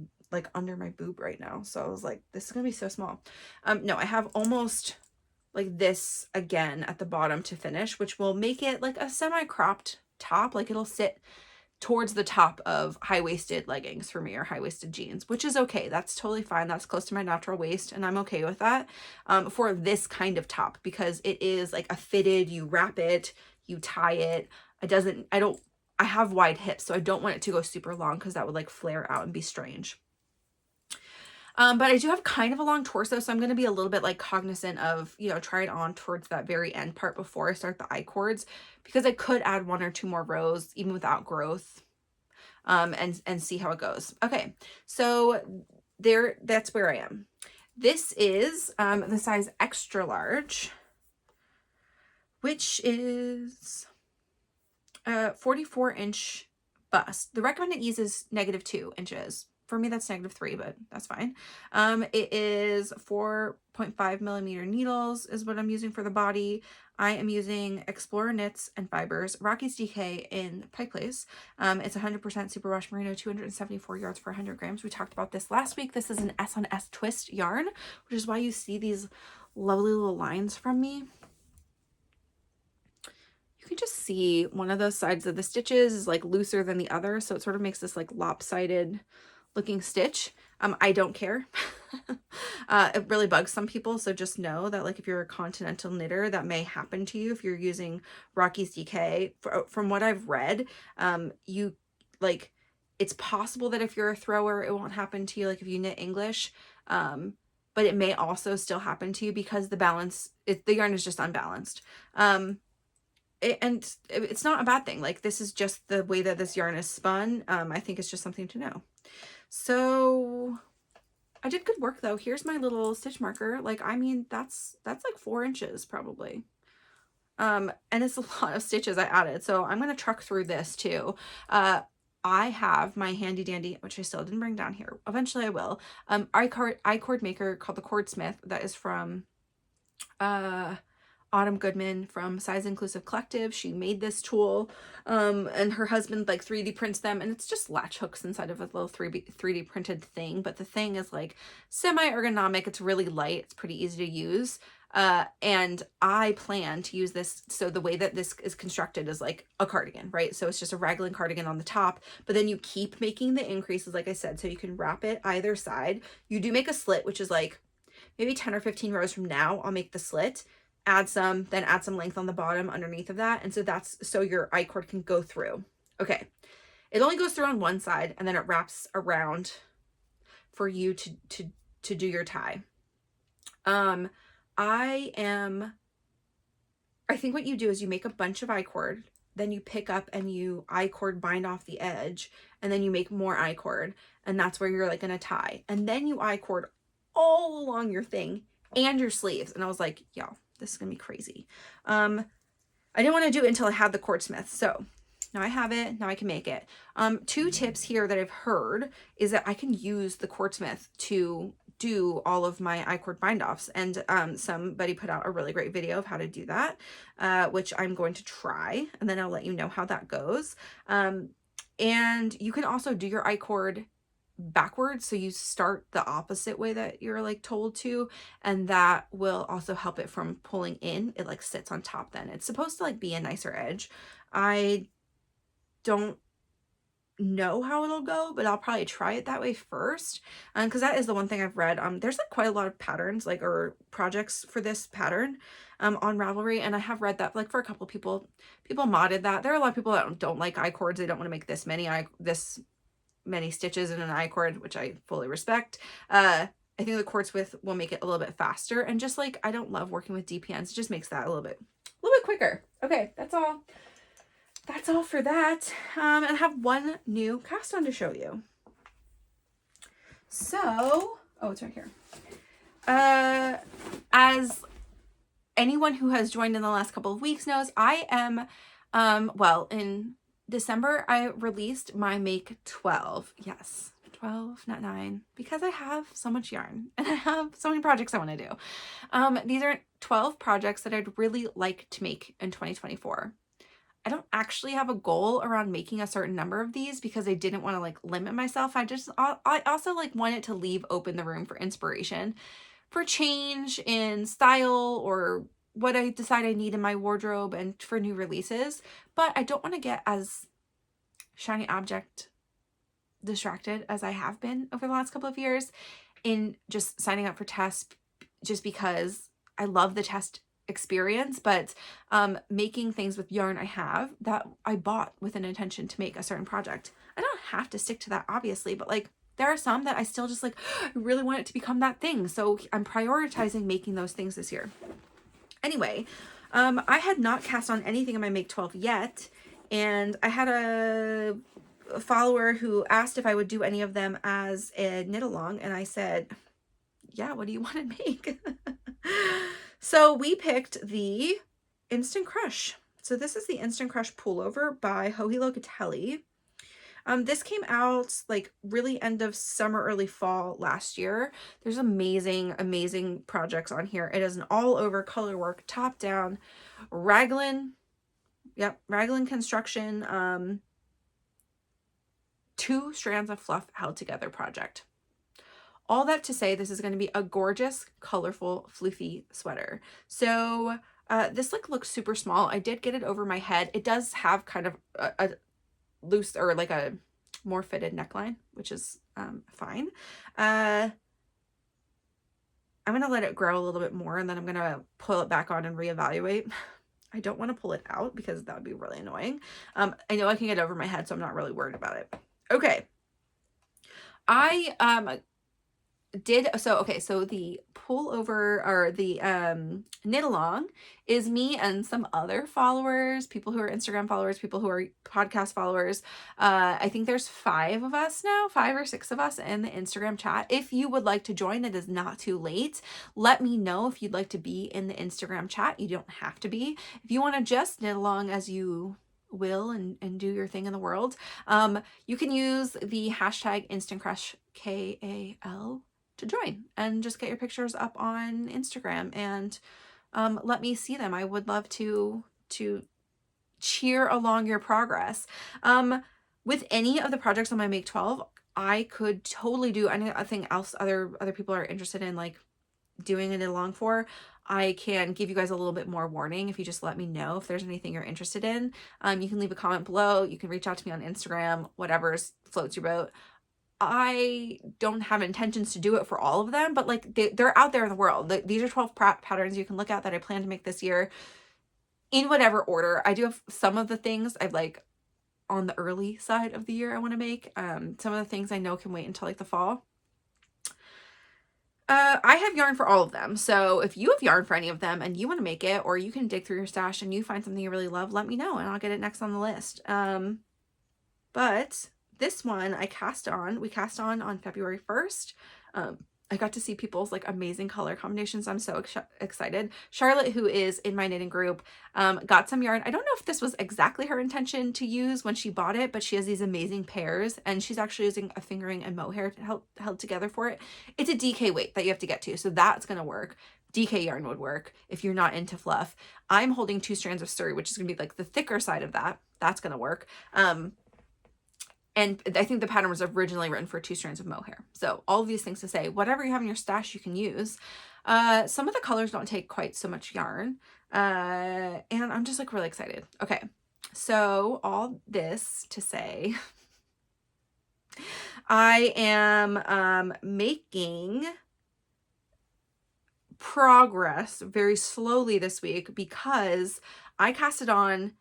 boob right now. So I was like, this is gonna be so small. No, I have almost like this again at the bottom to finish, which will make it like a semi-cropped top. Like it'll sit towards the top of high-waisted leggings for me, or high-waisted jeans, which is okay. That's totally fine. That's close to my natural waist, and I'm okay with that for this kind of top, because it is like a fitted, you wrap it, you tie it. I have wide hips, so I don't want it to go super long because that would like flare out and be strange. But I do have kind of a long torso, so I'm going to be a little bit like cognizant of, try it on towards that very end part before I start the I-cords, because I could add 1 or 2 more rows even without growth, and see how it goes. Okay, so that's where I am. This is the size extra large, which is 44-inch bust. The recommended ease is -2 inches. For me, that's -3, but that's fine. It is 4.5 millimeter needles is what I'm using for the body. I am using Explorer Knits and Fibers, Rocky's DK in Pike Place. It's 100% superwash merino, 274 yards for 100 grams. We talked about this last week. This is an S on S twist yarn, which is why you see these lovely little lines from me. You can just see one of those sides of the stitches is like looser than the other, so it sort of makes this like lopsided looking stitch. I don't care. It really bugs some people, so just know that like if you're a continental knitter, that may happen to you if you're using Rocky's DK. From what I've read, you like, it's possible that if you're a thrower, it won't happen to you, like if you knit English, but it may also still happen to you because the yarn is just unbalanced. And it's not a bad thing. Like, this is just the way that this yarn is spun. I think it's just something to know. So I did good work though. Here's my little stitch marker. Like, I mean, that's like 4 inches probably. And it's a lot of stitches I added. So I'm going to truck through this too. I have my handy dandy, which I still didn't bring down here. Eventually I will. I-cord maker called the Cordsmith that is from, Autumn Goodman from Size Inclusive Collective. She made this tool, and her husband like 3D prints them, and it's just latch hooks inside of a little 3D printed thing, but the thing is like semi-ergonomic. It's really light. It's pretty easy to use. And I plan to use this, so the way that this is constructed is like a cardigan, right? So it's just a raglan cardigan on the top, but then you keep making the increases, like I said, so you can wrap it either side. You do make a slit, which is like maybe 10 or 15 rows from now, I'll make the slit, add some length on the bottom underneath of that. And so that's so your I-cord can go through. Okay. It only goes through on one side, and then it wraps around for you to do your tie. I think what you do is you make a bunch of I-cord, then you pick up and you I-cord bind off the edge, and then you make more I-cord, and that's where you're like gonna tie. And then you I-cord all along your thing and your sleeves. And I was like, y'all, this is gonna be crazy. I didn't want to do it until I had the Cordsmith. So now I have it, now I can make it. 2 tips here that I've heard is that I can use the Cordsmith to do all of my I-cord bind offs. And somebody put out a really great video of how to do that, which I'm going to try, and then I'll let you know how that goes. And you can also do your I-cord backwards, so you start the opposite way that you're like told to, and that will also help it from pulling in. It like sits on top, then it's supposed to like be a nicer edge. I don't know how it'll go, but I'll probably try it that way first, because that is the one thing I've read. There's like quite a lot of patterns, like, or projects for this pattern on Ravelry, and I have read that like for a couple people modded that. There are a lot of people that don't like I-cords. They don't want to make this many stitches in an I-cord, which I fully respect. I think the Cordsmith will make it a little bit faster, and just like, I don't love working with DPNs. It just makes that a little bit quicker. Okay, that's all for that. And I have one new cast on to show you. So, oh, it's right here. As anyone who has joined in the last couple of weeks knows, I am, well, in December, I released my Make 12. Yes, 12, not 9, because I have so much yarn and I have so many projects I want to do. These are 12 projects that I'd really like to make in 2024. I don't actually have a goal around making a certain number of these because I didn't want to like limit myself. I also like wanted to leave open the room for inspiration, for change in style, or what I decide I need in my wardrobe, and for new releases. But I don't want to get as shiny object distracted as I have been over the last couple of years in just signing up for tests, just because I love the test experience, but making things with yarn I have that I bought with an intention to make a certain project. I don't have to stick to that, obviously, but like, there are some that I still just like, I really want it to become that thing. So I'm prioritizing making those things this year. Anyway, I had not cast on anything in my Make 12 yet, and I had a follower who asked if I would do any of them as a knit along, and I said, yeah, what do you want to make? So we picked the Instant Crush So this is the Instant Crush Pullover by Joji Locatelli. This came out like really end of summer, early fall last year. There's amazing, amazing projects on here. It is an all over color work, top down, raglan. Yep, raglan construction, 2 strands of fluff held together project. All that to say, this is going to be a gorgeous, colorful, floofy sweater. So this like looks super small. I did get it over my head. It does have kind of a loose or like a more fitted neckline, which is fine. I'm going to let it grow a little bit more, and then I'm going to pull it back on and reevaluate. I don't want to pull it out because that would be really annoying. I know I can get over my head, so I'm not really worried about it. Okay. I so the pullover or the knit along is me and some other followers, people who are Instagram followers, people who are podcast followers. I think there's 5 of us now, 5 or 6 of us in the Instagram chat. If you would like to join, it is not too late. Let me know if you'd like to be in the Instagram chat. You don't have to be. If you want to just knit along as you will and do your thing in the world, you can use the hashtag Instant Crush KAL to join and just get your pictures up on Instagram and let me see them. I would love to cheer along your progress. With any of the projects on my Make 12, I could totally do anything else other people are interested in, like doing it along for. I can give you guys a little bit more warning if you just let me know if there's anything you're interested in. You can leave a comment below. You can reach out to me on Instagram, whatever floats your boat. I don't have intentions to do it for all of them, but like they're out there in the world. These are 12 patterns you can look at that I plan to make this year in whatever order. I do have some of the things I've like on the early side of the year I want to make. Some of the things I know can wait until like the fall. I have yarn for all of them. So if you have yarn for any of them and you want to make it, or you can dig through your stash and you find something you really love, let me know and I'll get it next on the list. But this one we cast on February 1st. I got to see people's like amazing color combinations. I'm so excited. Charlotte, who is in my knitting group, got some yarn. I don't know if this was exactly her intention to use when she bought it, but she has these amazing pairs and she's actually using a fingering and mohair to held together for it. It's a DK weight that you have to get to, so that's going to work. DK yarn would work if you're not into fluff. I'm holding 2 strands of Surrey, which is going to be like the thicker side of that. That's going to work. And I think the pattern was originally written for 2 strands of mohair. So all of these things to say, whatever you have in your stash, you can use. Some of the colors don't take quite so much yarn. And I'm just like really excited. Okay. So all this to say, I am making progress very slowly this week because I cast it on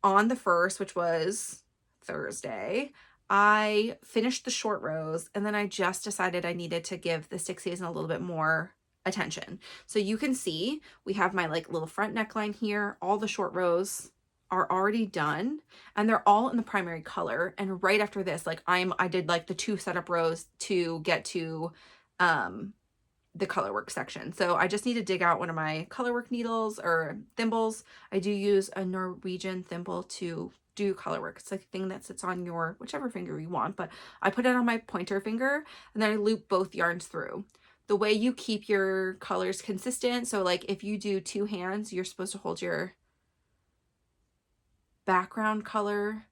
the 1st, which was Thursday. I finished the short rows and then I just decided I needed to give the 6 season a little bit more attention. So you can see we have my like little front neckline here. All the short rows are already done and they're all in the primary color. And right after this, like I did like the 2 setup rows to get to the colorwork section. So I just need to dig out one of my colorwork needles or thimbles. I do use a Norwegian thimble to do colorwork. It's like a thing that sits on your whichever finger you want, but I put it on my pointer finger and then I loop both yarns through. The way you keep your colors consistent, so like if you do 2 hands, you're supposed to hold your background color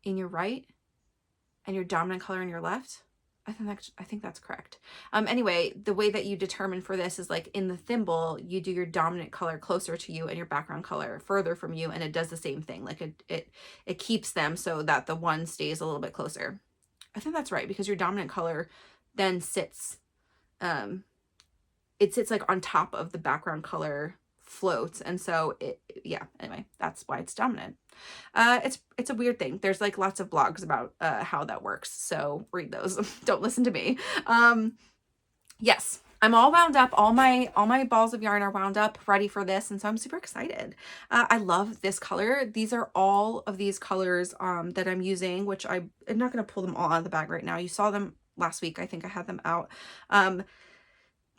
in your right and your dominant color in your left. I think that's correct. Anyway, the way that you determine for this is like in the thimble, you do your dominant color closer to you and your background color further from you, and it does the same thing. Like it keeps them so that the one stays a little bit closer. I think that's right because your dominant color then sits, it sits like on top of the background color floats, and so yeah, anyway, that's why it's dominant. It's a weird thing. There's like lots of blogs about how that works, so read those. Don't listen to me. Yes, I'm all wound up. All my balls of yarn are wound up, ready for this, and so I'm super excited. I love this color. These are all of these colors that I'm using, which I'm not going to pull them all out of the bag right now. You saw them last week. I think I had them out.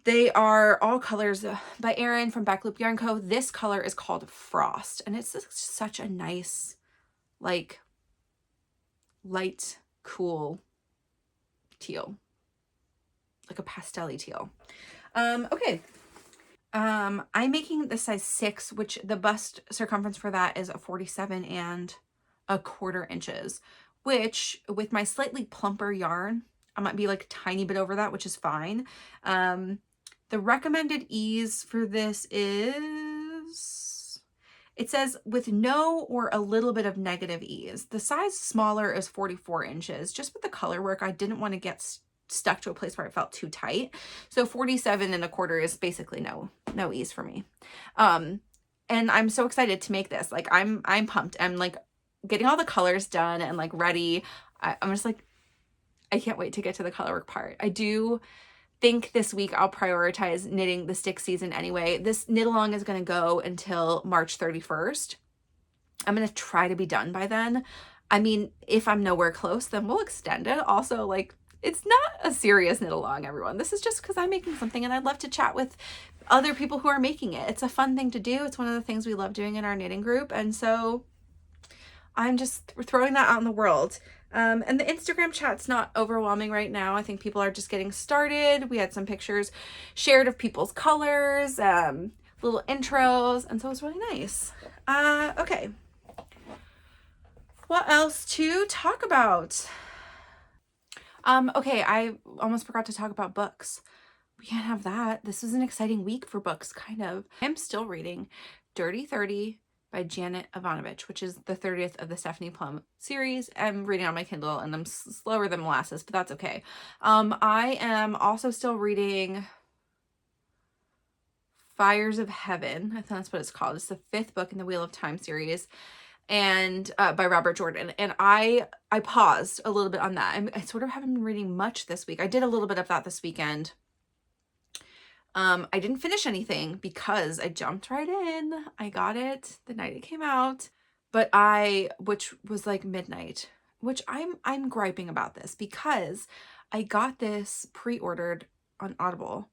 They are all colors by Erin from Backloop Yarn Co. This color is called Frost, and it's such a nice, like, light, cool teal, like a pastel-y teal. Okay. I'm making the size 6, which the bust circumference for that is 47¼ inches, which with my slightly plumper yarn, I might be like a tiny bit over that, which is fine. The recommended ease for this is, it says with no or a little bit of negative ease. The size smaller is 44 inches. Just with the color work, I didn't want to get stuck to a place where it felt too tight. So 47¼ is basically no ease for me. And I'm so excited to make this. Like I'm pumped. I'm like getting all the colors done and like ready. I'm just like, I can't wait to get to the color work part. I do think this week I'll prioritize knitting the stick season anyway. This knit along is going to go until March 31st. I'm going to try to be done by then. I mean, if I'm nowhere close, then we'll extend it. Also, like, it's not a serious knit along, everyone. This is just because I'm making something and I'd love to chat with other people who are making it. It's a fun thing to do. It's one of the things we love doing in our knitting group. And so I'm just throwing that out in the world. And the Instagram chat's not overwhelming right now. I think people are just getting started. We had some pictures shared of people's colors, little intros, and so it's really nice. Okay. What else to talk about? Okay, I almost forgot to talk about books. We can't have that. This was an exciting week for books, kind of. I'm still reading Dirty 30 by Janet Evanovich, which is the 30th of the Stephanie Plum series. I'm reading on my Kindle and I'm slower than molasses, but that's okay. I am also still reading Fires of Heaven. I think that's what it's called. It's the 5th book in the Wheel of Time series, and by Robert Jordan. And I paused a little bit on that. I sort of haven't been reading much this week. I did a little bit of that this weekend. I didn't finish anything because I jumped right in. I got it the night it came out, which was like midnight, which I'm griping about this because I got this pre-ordered on Audible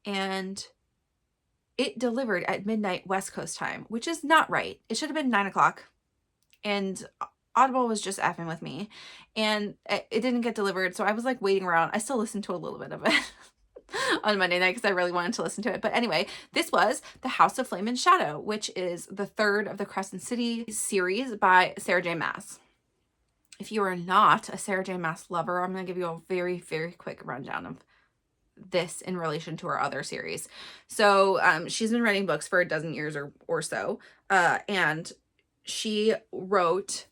and it delivered at midnight West Coast time, which is not right. It should have been 9 o'clock, and Audible was just effing with me, and it didn't get delivered. So I was like waiting around. I still listened to a little bit of it on Monday night because I really wanted to listen to it. But anyway, this was The House of Flame and Shadow, which is the 3rd of the Crescent City series by Sarah J. Maas. If you are not a Sarah J. Maas lover, I'm going to give you a very, very quick rundown of this in relation to her other series. So she's been writing books for a dozen years or so, and she wrote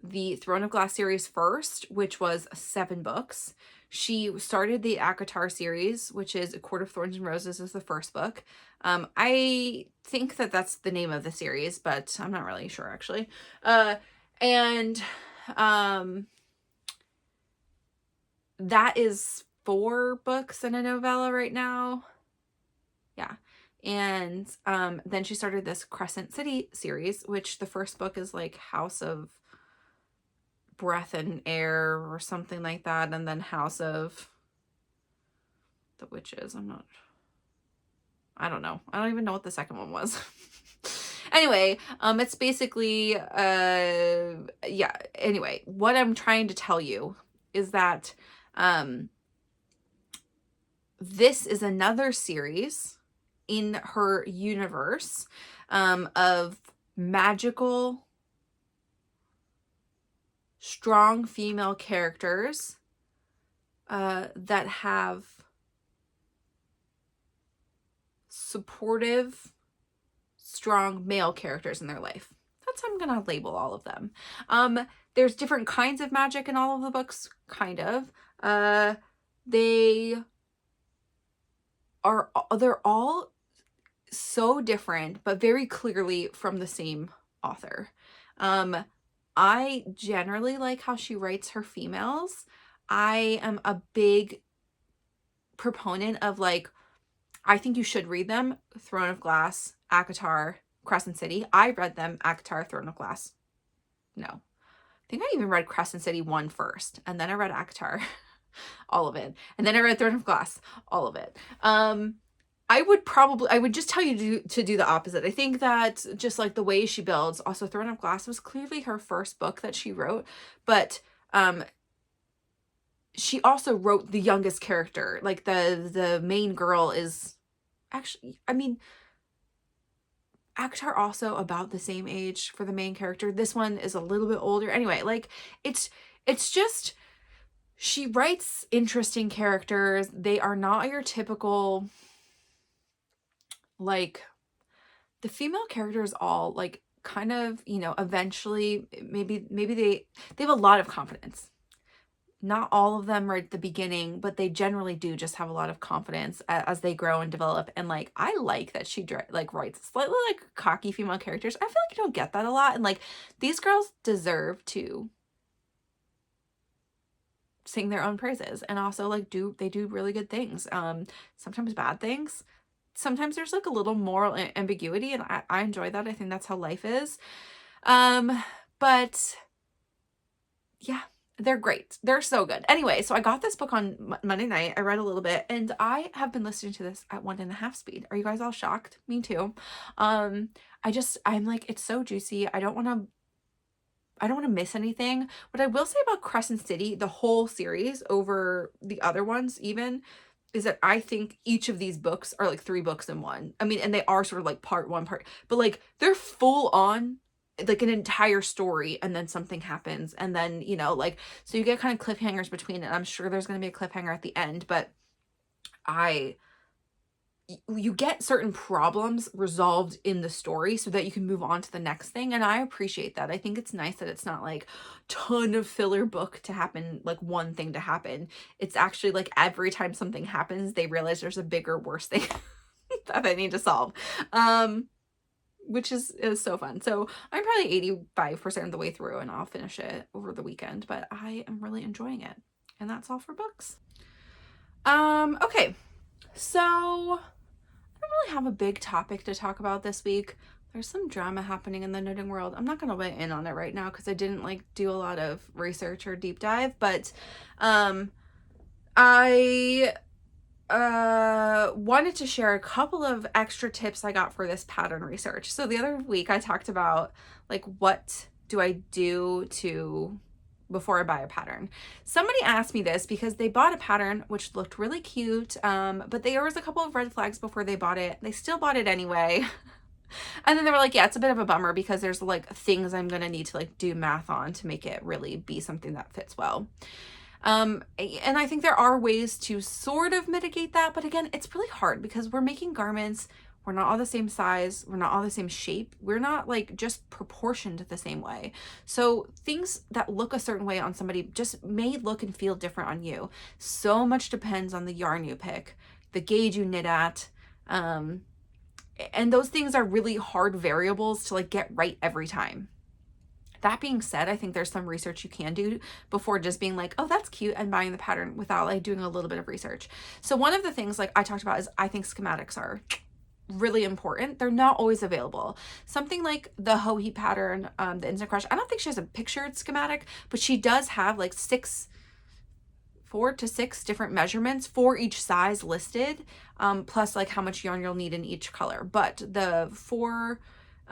the Throne of Glass series first, which was 7 books. She started the ACOTAR series, which is A Court of Thorns and Roses is the first book. I think that that's the name of the series, but I'm not really sure actually. And that is 4 books and a novella right now. Yeah. And then she started this Crescent City series, which the first book is like House of Breath and Air or something like that, and then House of the Witches. I don't know. I don't even know what the second one was. Anyway, it's basically yeah, anyway, what I'm trying to tell you is that this is another series in her universe of magical, strong female characters that have supportive, strong male characters in their life. That's how I'm gonna label all of them. There's different kinds of magic in all of the books, kind of. They're all so different, but very clearly from the same author. I generally like how she writes her females. I am a big proponent of like, I think you should read them. Throne of Glass, ACOTAR, Crescent City. I read them, ACOTAR, Throne of Glass. No. I think I even read Crescent City 1 first, and then I read ACOTAR. all of it. And then I read Throne of Glass, all of it. I would just tell you to do the opposite. I think that just like the way she builds, also Throne of Glass was clearly her first book that she wrote, but she also wrote the youngest character. Like the main girl is actually, I mean, ACOTAR also about the same age for the main character. This one is a little bit older. Anyway, like it's just, she writes interesting characters. They are not your typical, like, the female characters all like kind of, you know, eventually maybe they have a lot of confidence. Not all of them right at the beginning, but they generally do just have a lot of confidence as they grow and develop. And like, I like that she like writes slightly like cocky female characters. I feel like you don't get that a lot. And like, these girls deserve to sing their own praises, and also like they do really good things. Sometimes bad things. Sometimes there's like a little moral ambiguity, and I enjoy that. I think that's how life is. But yeah, they're great. They're so good. Anyway, so I got this book on Monday night. I read a little bit, and I have been listening to this at 1.5 speed. Are you guys all shocked? Me too. I'm like, it's so juicy. I don't want to miss anything. What I will say about Crescent City, the whole series over the other ones even, is that I think each of these books are like 3 books in one. I mean, and they are sort of like part one, but like they're full on like an entire story, and then something happens, and then, you know, like, so you get kind of cliffhangers between it. I'm sure there's going to be a cliffhanger at the end, but you get certain problems resolved in the story so that you can move on to the next thing. And I appreciate that. I think it's nice that it's not like ton of filler book to happen, like one thing to happen. It's actually like every time something happens, they realize there's a bigger, worse thing that they need to solve. Which is so fun. So I'm probably 85% of the way through, and I'll finish it over the weekend, but I am really enjoying it. And that's all for books. Okay. So I don't really have a big topic to talk about this week. There's some drama happening in the knitting world. I'm not going to weigh in on it right now because I didn't like do a lot of research or deep dive, but I wanted to share a couple of extra tips I got for this pattern research. So the other week I talked about like, what do I do before I buy a pattern? Somebody asked me this because they bought a pattern which looked really cute, but there was a couple of red flags before they bought it. They still bought it anyway. And then they were like, yeah, it's a bit of a bummer because there's like things I'm going to need to like do math on to make it really be something that fits well. And I think there are ways to sort of mitigate that, but again, it's really hard because we're making garments. We're not all the same size. We're not all the same shape. We're not like just proportioned the same way. So things that look a certain way on somebody just may look and feel different on you. So much depends on the yarn you pick, the gauge you knit at. And those things are really hard variables to like get right every time. That being said, I think there's some research you can do before just being like, oh, that's cute, and buying the pattern without like doing a little bit of research. So one of the things like I talked about is I think schematics are really important. They're not always available. Something like the Hohi pattern, the Instant Crush, I don't think she has a pictured schematic, but she does have like 4 to 6 different measurements for each size listed, plus like how much yarn you'll need in each color. But the 4,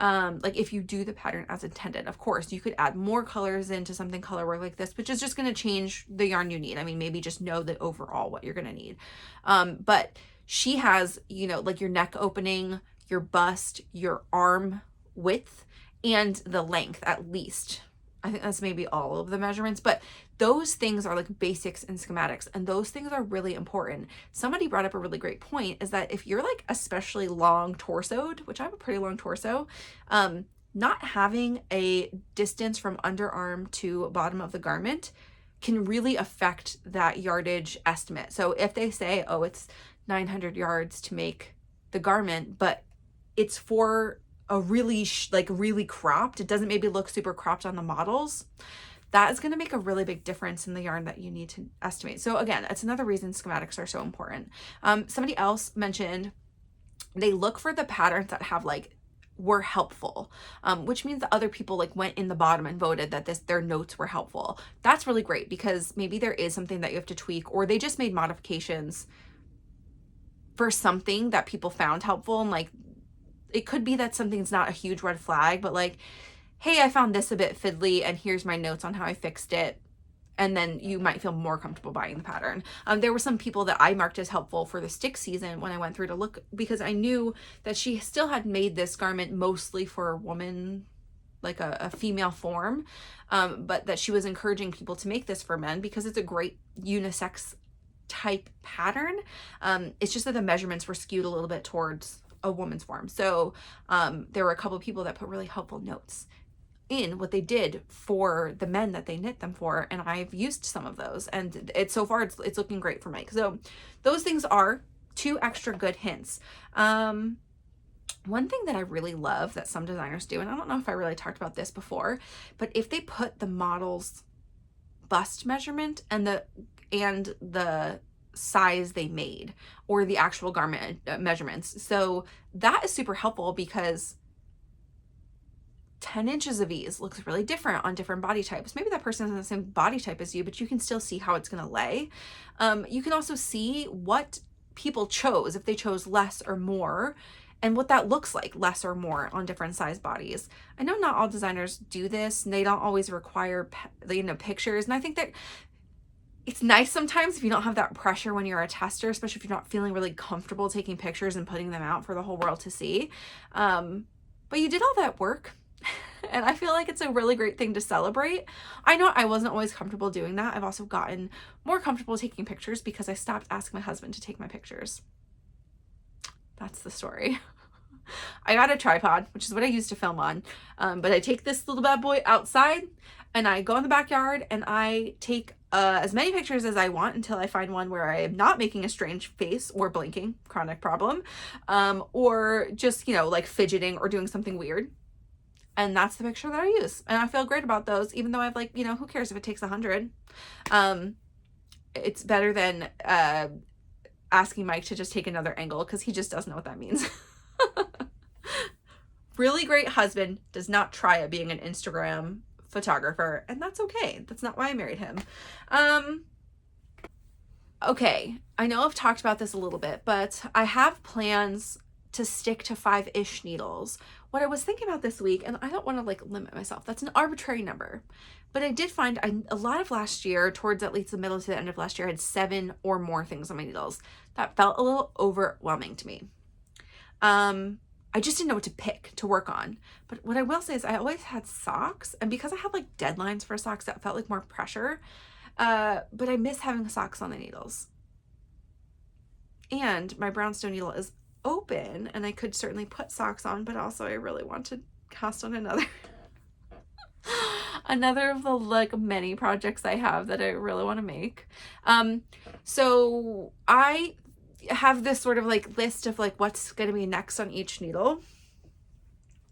like if you do the pattern as intended, of course you could add more colors into something color work like this, which is just going to change the yarn you need. I mean, maybe just know the overall what you're going to need. But she has, you know, like your neck opening, your bust, your arm width, and the length at least. I think that's maybe all of the measurements, but those things are like basics in schematics, and those things are really important. Somebody brought up a really great point, is that if you're like especially long torsoed, which I have a pretty long torso, not having a distance from underarm to bottom of the garment can really affect that yardage estimate. So if they say, oh, it's 900 yards to make the garment, but it's for a really really cropped, it doesn't maybe look super cropped on the models, that is going to make a really big difference in the yarn that you need to estimate. So again, that's another reason schematics are so important. Somebody else mentioned they look for the patterns that have like were helpful, which means that other people like went in the bottom and voted that their notes were helpful. That's really great, because maybe there is something that you have to tweak, or they just made modifications for something that people found helpful. And like, it could be that something's not a huge red flag, but like, hey, I found this a bit fiddly and here's my notes on how I fixed it. And then you might feel more comfortable buying the pattern. There were some people that I marked as helpful for the stick season when I went through to look, because I knew that she still had made this garment mostly for a woman, like a female form, but that she was encouraging people to make this for men because it's a great unisex type pattern. It's just that the measurements were skewed a little bit towards a woman's form. So there were a couple of people that put really helpful notes in what they did for the men that they knit them for, and I've used some of those, and it's so far it's looking great for Mike. So those things are 2 extra good hints. One thing that I really love that some designers do, and I don't know if I really talked about this before, but if they put the model's bust measurement and the size they made, or the actual garment measurements. So that is super helpful, because 10 inches of ease looks really different on different body types. Maybe that person isn't the same body type as you, but you can still see how it's going to lay. You can also see what people chose, if they chose less or more, and what that looks like, less or more on different size bodies. I know not all designers do this, and they don't always require, pictures. And I think that it's nice sometimes if you don't have that pressure when you're a tester, especially if you're not feeling really comfortable taking pictures and putting them out for the whole world to see. But you did all that work. And I feel like it's a really great thing to celebrate. I know I wasn't always comfortable doing that. I've also gotten more comfortable taking pictures because I stopped asking my husband to take my pictures. That's the story. I got a tripod, which is what I use to film on. But I take this little bad boy outside, and I go in the backyard, and I take as many pictures as I want until I find one where I am not making a strange face or blinking, chronic problem, or just, like fidgeting or doing something weird. And that's the picture that I use. And I feel great about those, even though I've like, who cares if it takes 100? It's better than asking Mike to just take another angle, because he just doesn't know what that means. Really great husband does not try at being an Instagram photographer, and that's okay. That's not why I married him. Okay, I know I've talked about this a little bit, but I have plans to stick to 5-ish needles. What I was thinking about this week, and I don't want to like limit myself, that's an arbitrary number, but I did find a lot of last year, towards at least the middle to the end of last year, I had 7 or more things on my needles. That felt a little overwhelming to me. I just didn't know what to pick to work on. But what I will say is I always had socks, and because I had like deadlines for socks, that felt like more pressure. But I miss having socks on the needles. And my brownstone needle is open, and I could certainly put socks on, but also I really want to cast on another of the like many projects I have that I really want to make. So I have this sort of like list of like what's going to be next on each needle,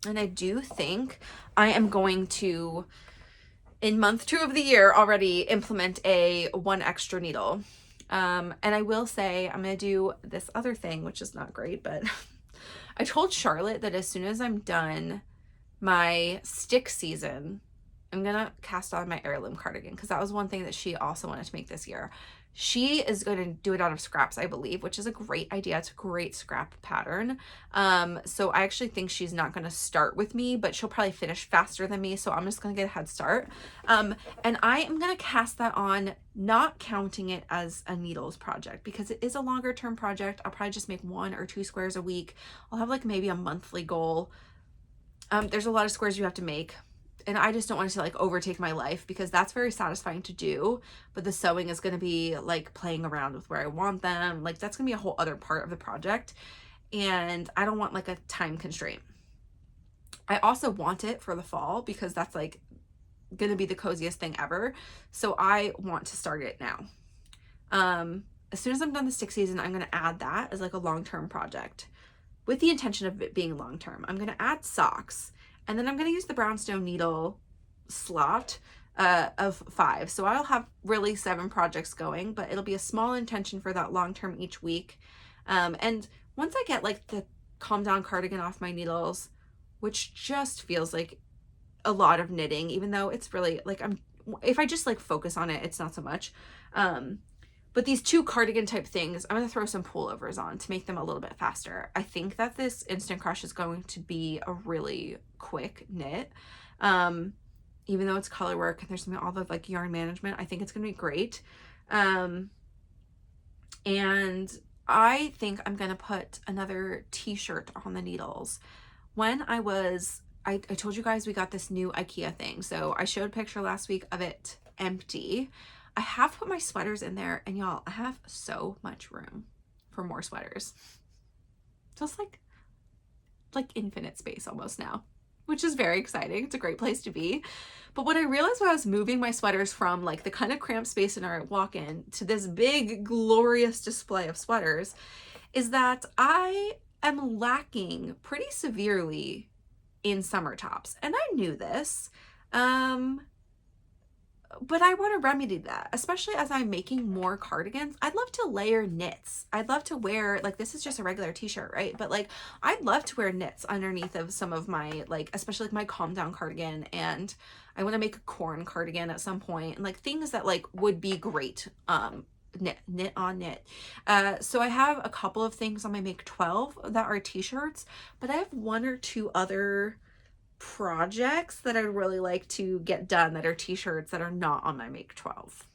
and I do think I am going to, in month 2 of the year, already implement a 1 extra needle. And I will say I'm going to do this other thing, which is not great, but I told Charlotte that as soon as I'm done my stick season, I'm going to cast on my heirloom cardigan, because that was one thing that she also wanted to make this year. She is going to do it out of scraps, I believe, which is a great idea. It's a great scrap pattern. So I actually think she's not going to start with me, but she'll probably finish faster than me. So I'm just going to get a head start. And I am going to cast that on, not counting it as a needles project, because it is a longer term project. I'll probably just make 1 or 2 squares a week. I'll have like maybe a monthly goal. There's a lot of squares you have to make, and I just don't want it to like overtake my life, because that's very satisfying to do. But the sewing is going to be like playing around with where I want them. Like that's going to be a whole other part of the project. And I don't want like a time constraint. I also want it for the fall, because that's like going to be the coziest thing ever. So I want to start it now. As soon as I'm done the stick season, I'm going to add that as like a long-term project, with the intention of it being long-term. I'm going to add socks. And then I'm going to use the brownstone needle slot of 5. So I'll have really 7 projects going, but it'll be a small intention for that long term each week. And once I get like the calm down cardigan off my needles, which just feels like a lot of knitting, even though it's really like, if I just like focus on it, it's not so much. But these 2 cardigan type things, I'm going to throw some pullovers on to make them a little bit faster. I think that this Instant Crush is going to be a really quick knit. Even though it's color work and there's all the like yarn management, I think it's going to be great. And I think I'm going to put another t-shirt on the needles. When I told you guys we got this new IKEA thing. So I showed a picture last week of it empty. I have put my sweaters in there, and y'all, I have so much room for more sweaters. Just like infinite space almost now, which is very exciting. It's a great place to be. But what I realized when I was moving my sweaters from like the kind of cramped space in our walk-in to this big, glorious display of sweaters is that I am lacking pretty severely in summer tops. And I knew this. But I want to remedy that, especially as I'm making more cardigans. I'd love to layer knits. I'd love to wear, like, this is just a regular t-shirt, right? But like, I'd love to wear knits underneath of some of my, like, especially like my calm down cardigan, and I want to make a corn cardigan at some point, and like things that like would be great, knit on knit. So I have a couple of things on my make 12 that are t-shirts, but I have 1 or 2 other projects that I'd really like to get done that are t-shirts that are not on my make 12.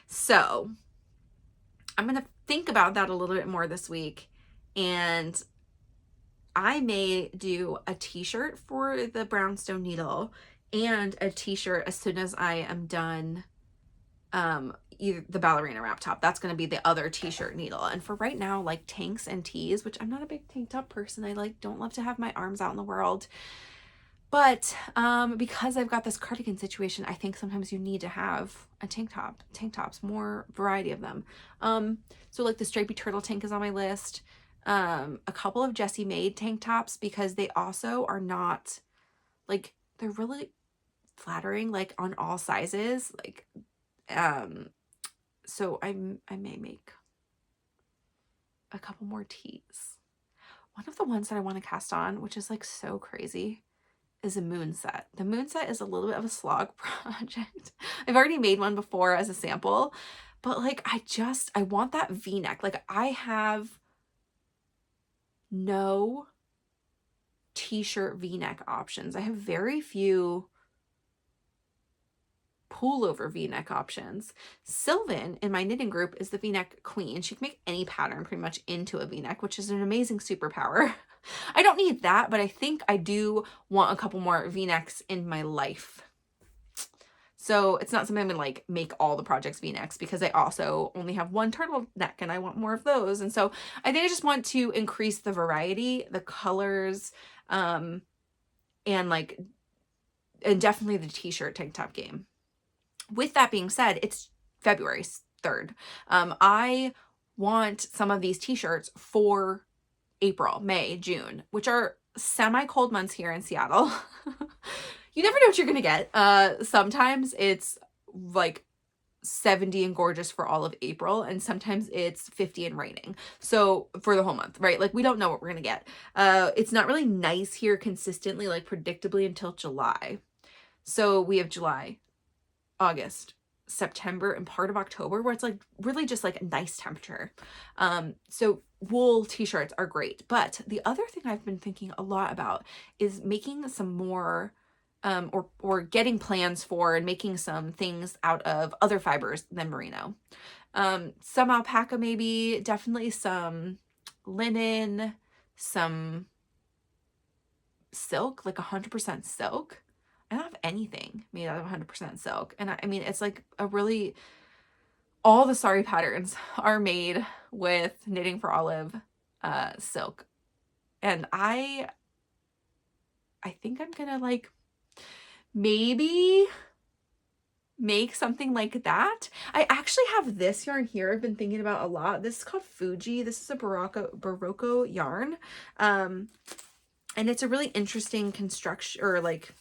So I'm going to think about that a little bit more this week, and I may do a t-shirt for the brownstone needle and a t-shirt as soon as I am done either the ballerina wrap top. That's going to be the other t-shirt needle. And for right now, like tanks and tees, which I'm not a big tank top person. I like don't love to have my arms out in the world. But because I've got this cardigan situation, I think sometimes you need to have a tank tops, more variety of them. So like the stripy turtle tank is on my list. A couple of Jessie made tank tops, because they also are not like, they're really flattering, like on all sizes, like so I may make a couple more tees. One of the ones that I want to cast on, which is like so crazy, is a moon set. The moon set is a little bit of a slog project. I've already made one before as a sample, but like I want that V-neck. Like I have no t-shirt V-neck options. I have very few pullover V-neck options. Sylvan in my knitting group is the V-neck queen. She can make any pattern pretty much into a V-neck, which is an amazing superpower. I don't need that, but I think I do want a couple more V-necks in my life. So it's not something I'm gonna like make all the projects V-necks, because I also only have 1 turtleneck and I want more of those. And so I think I just want to increase the variety, the colors, and definitely the t-shirt tank top game. With that being said, it's February 3rd. I want some of these t-shirts for April, May, June, which are semi-cold months here in Seattle. You never know what you're going to get. Sometimes it's like 70 and gorgeous for all of April, and sometimes it's 50 and raining. So for the whole month, right? Like we don't know what we're going to get. It's not really nice here consistently, like predictably, until July. So we have July, August, September, and part of October where it's like really just like a nice temperature. So wool t-shirts are great. But the other thing I've been thinking a lot about is making some more or getting plans for and making some things out of other fibers than merino. Some alpaca, maybe, definitely some linen, some silk, like 100% silk. I don't have anything made out of 100% silk. And I mean, it's like all the sari patterns are made with Knitting for Olive silk. And I think I'm gonna like maybe make something like that. I actually have this yarn here I've been thinking about a lot. This is called Fuji. This is a Barocco yarn. And it's a really interesting construction, or like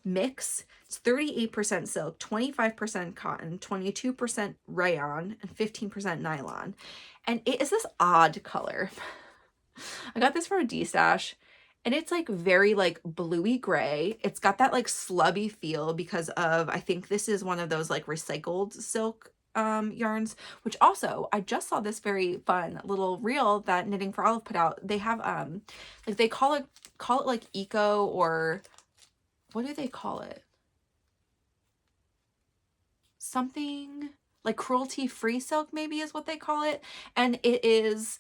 mix. It's 38% silk, 25% cotton, 22% rayon, and 15% nylon. And it is this odd color. I got this from a D-stash, and it's like very like bluey gray. It's got that like slubby feel because of, I think this is one of those like recycled silk yarns, which also I just saw this very fun little reel that Knitting for Olive put out. They have like they call it like eco, or what do they call it? Something like cruelty free silk maybe is what they call it. And it is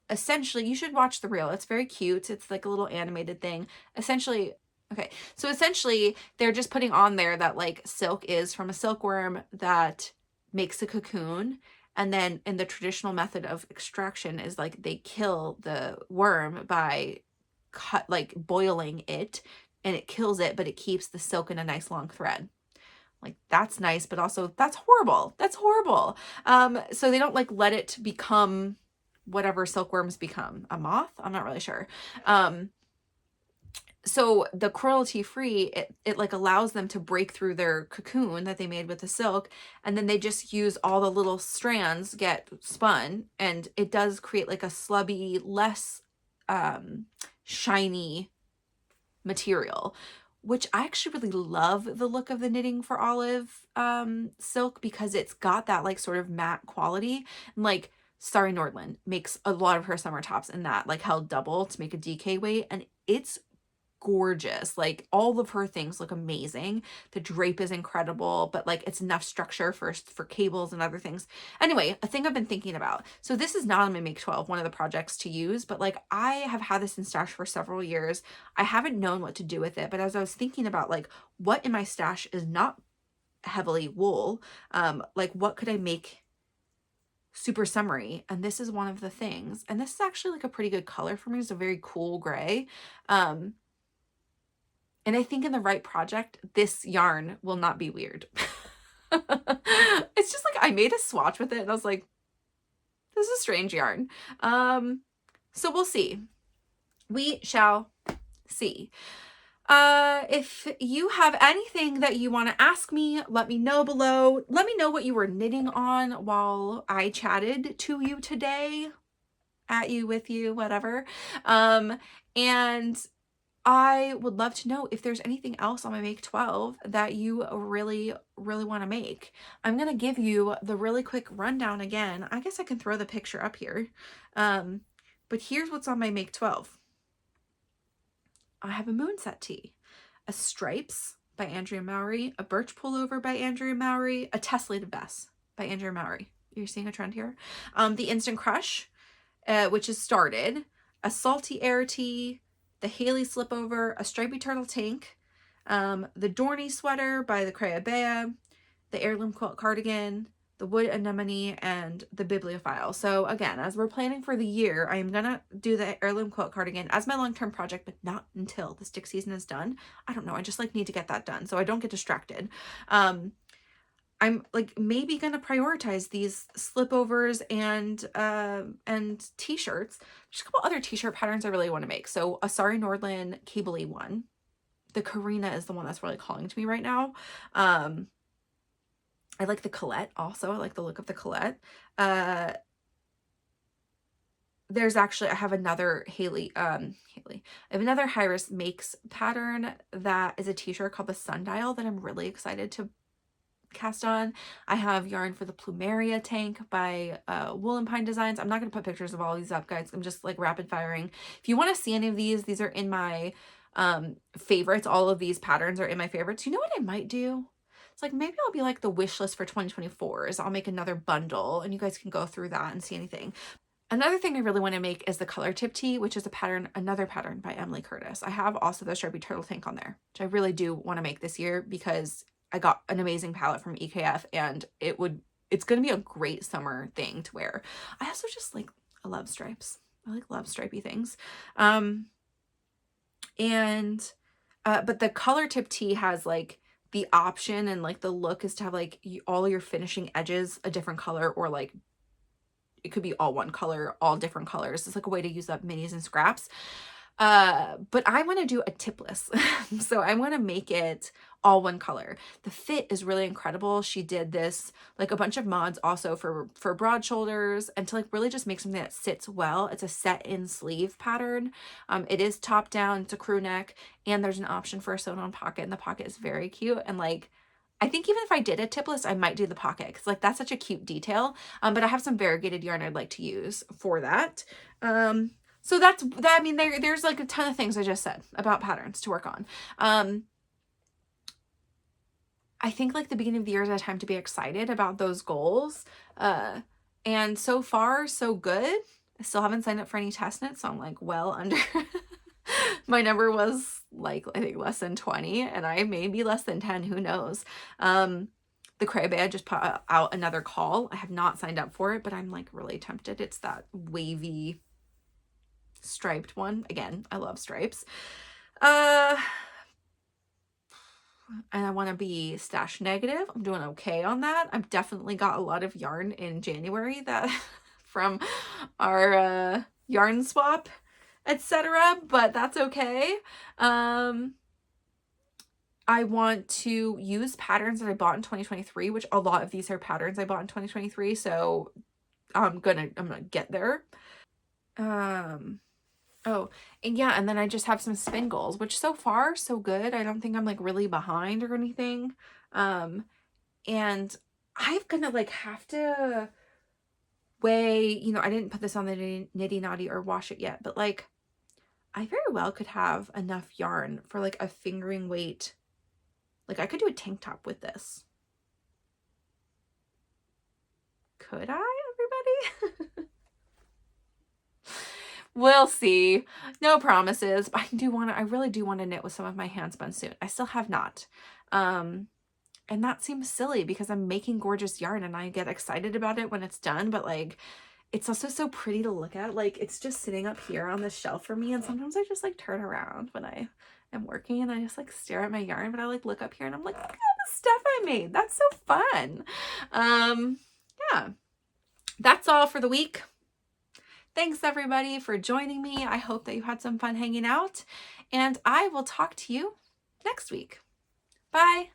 essentially, you should watch the reel. It's very cute. It's like a little animated thing. Essentially, okay, so essentially they're just putting on there that like silk is from a silkworm that makes a cocoon. And then in the traditional method of extraction is like they kill the worm by boiling it, and it kills it, but it keeps the silk in a nice long thread. Like, that's nice, but also that's horrible. That's horrible. So they don't like let it become whatever silkworms become, a moth. I'm not really sure. So the cruelty free, it like allows them to break through their cocoon that they made with the silk, and then they just use all the little strands get spun, and it does create like a slubby, less shiny material, which I actually really love the look of the Knitting for Olive silk, because it's got that like sort of matte quality. And like Starry Nordland makes a lot of her summer tops in that, like held double to make a DK weight, and it's gorgeous. Like all of her things look amazing. The drape is incredible, but like it's enough structure for cables and other things. Anyway, a thing I've been thinking about. So this is not on my Make 12, one of the projects to use, but like I have had this in stash for several years. I haven't known what to do with it, but as I was thinking about like what in my stash is not heavily wool, like what could I make super summery, and this is one of the things. And this is actually like a pretty good color for me. It's a very cool gray. And I think in the right project, this yarn will not be weird. It's just like I made a swatch with it and I was like, this is a strange yarn. So we'll see. We shall see. If you have anything that you want to ask me, let me know below. Let me know what you were knitting on while I chatted to you today, at you, with you, whatever. And I would love to know if there's anything else on my Make 12 that you really, really want to make. I'm going to give you the really quick rundown again. I guess I can throw the picture up here. But here's what's on my Make 12. I have a Moonset tee, a Stripes by Andrea Mowry, a Birch Pullover by Andrea Mowry, a Tessellated Vest by Andrea Mowry. You're seeing a trend here. The Instant Crush, which is started, a Salty Air tee, the Haley Slipover, a Stripy Turtle Tank, the Dorney Sweater by the Crea Bea, the Heirloom Quilt Cardigan, the Wood Anemone, and the Bibliophile. So again, as we're planning for the year, I am gonna do the Heirloom Quilt Cardigan as my long-term project, but not until the stick season is done. I don't know, I just like need to get that done so I don't get distracted. I'm like maybe gonna prioritize these slipovers and t-shirts. There's a couple other t-shirt patterns I really want to make. So a Starry Nordland cable-y one. The Karina is the one that's really calling to me right now. I like the Colette also. I like the look of the Colette. There's actually, I have another I have another Hirismakes pattern that is a t-shirt called the Sundial that I'm really excited to cast on. I have yarn for the Plumeria tank by Wool and Pine Designs. I'm not going to put pictures of all these up, guys. I'm just like rapid firing. If you want to see any of these are in my favorites. All of these patterns are in my favorites. You know what I might do? It's like maybe I'll be like the wish list for 2024 is I'll make another bundle and you guys can go through that and see anything. Another thing I really want to make is the Color Tip Tee, which is a pattern, another pattern by Emily Curtis. I have also the Stripy Turtle Tank on there, which I really do want to make this year because I got an amazing palette from EKF and it's going to be a great summer thing to wear. I also just like, I love stripes. I like love stripy things. But the Color Tip Tee has like the option and like the look is to have like all your finishing edges a different color, or like it could be all one color, all different colors. It's like a way to use up minis and scraps. But I want to do a tipless. So I want to make it all one color. The fit is really incredible. She did this, like a bunch of mods also for broad shoulders, and to like really just make something that sits well. It's a set in sleeve pattern. It is top down, it's a crew neck, and there's an option for a sewn on pocket, and the pocket is very cute. And like, I think even if I did a tipless, I might do the pocket because like that's such a cute detail. But I have some variegated yarn I'd like to use for that. So that's that. I mean, there's like a ton of things I just said about patterns to work on. I think like the beginning of the year is a time to be excited about those goals. And so far, so good. I still haven't signed up for any test knits, so I'm like well under. My number was like, I think less than 20, and I may be less than 10, who knows. The Cray Bay, I just put out another call. I have not signed up for it, but I'm like really tempted. It's that wavy striped one. Again, I love stripes. And I want to be stash negative. I'm doing okay on that. I've definitely got a lot of yarn in January that from our yarn swap, etc., but that's okay. I want to use patterns that I bought in 2023, which a lot of these are patterns I bought in 2023, so I'm gonna get there. Oh, and yeah, and then I just have some spin goals, which so far so good. I don't think I'm like really behind or anything. And I'm gonna like have to weigh, you know, I didn't put this on the Nitty Naughty or wash it yet, but like I very well could have enough yarn for like a fingering weight. Like I could do a tank top with this. Could I, everybody? We'll see. No promises. But I really do want to knit with some of my hand spun soon. I still have not. And that seems silly because I'm making gorgeous yarn and I get excited about it when it's done, but like it's also so pretty to look at. Like it's just sitting up here on the shelf for me, and sometimes I just like turn around when I am working and I just like stare at my yarn, but I like look up here and I'm like, look at the stuff I made. That's so fun. Yeah. That's all for the week. Thanks everybody for joining me. I hope that you had some fun hanging out, and I will talk to you next week. Bye.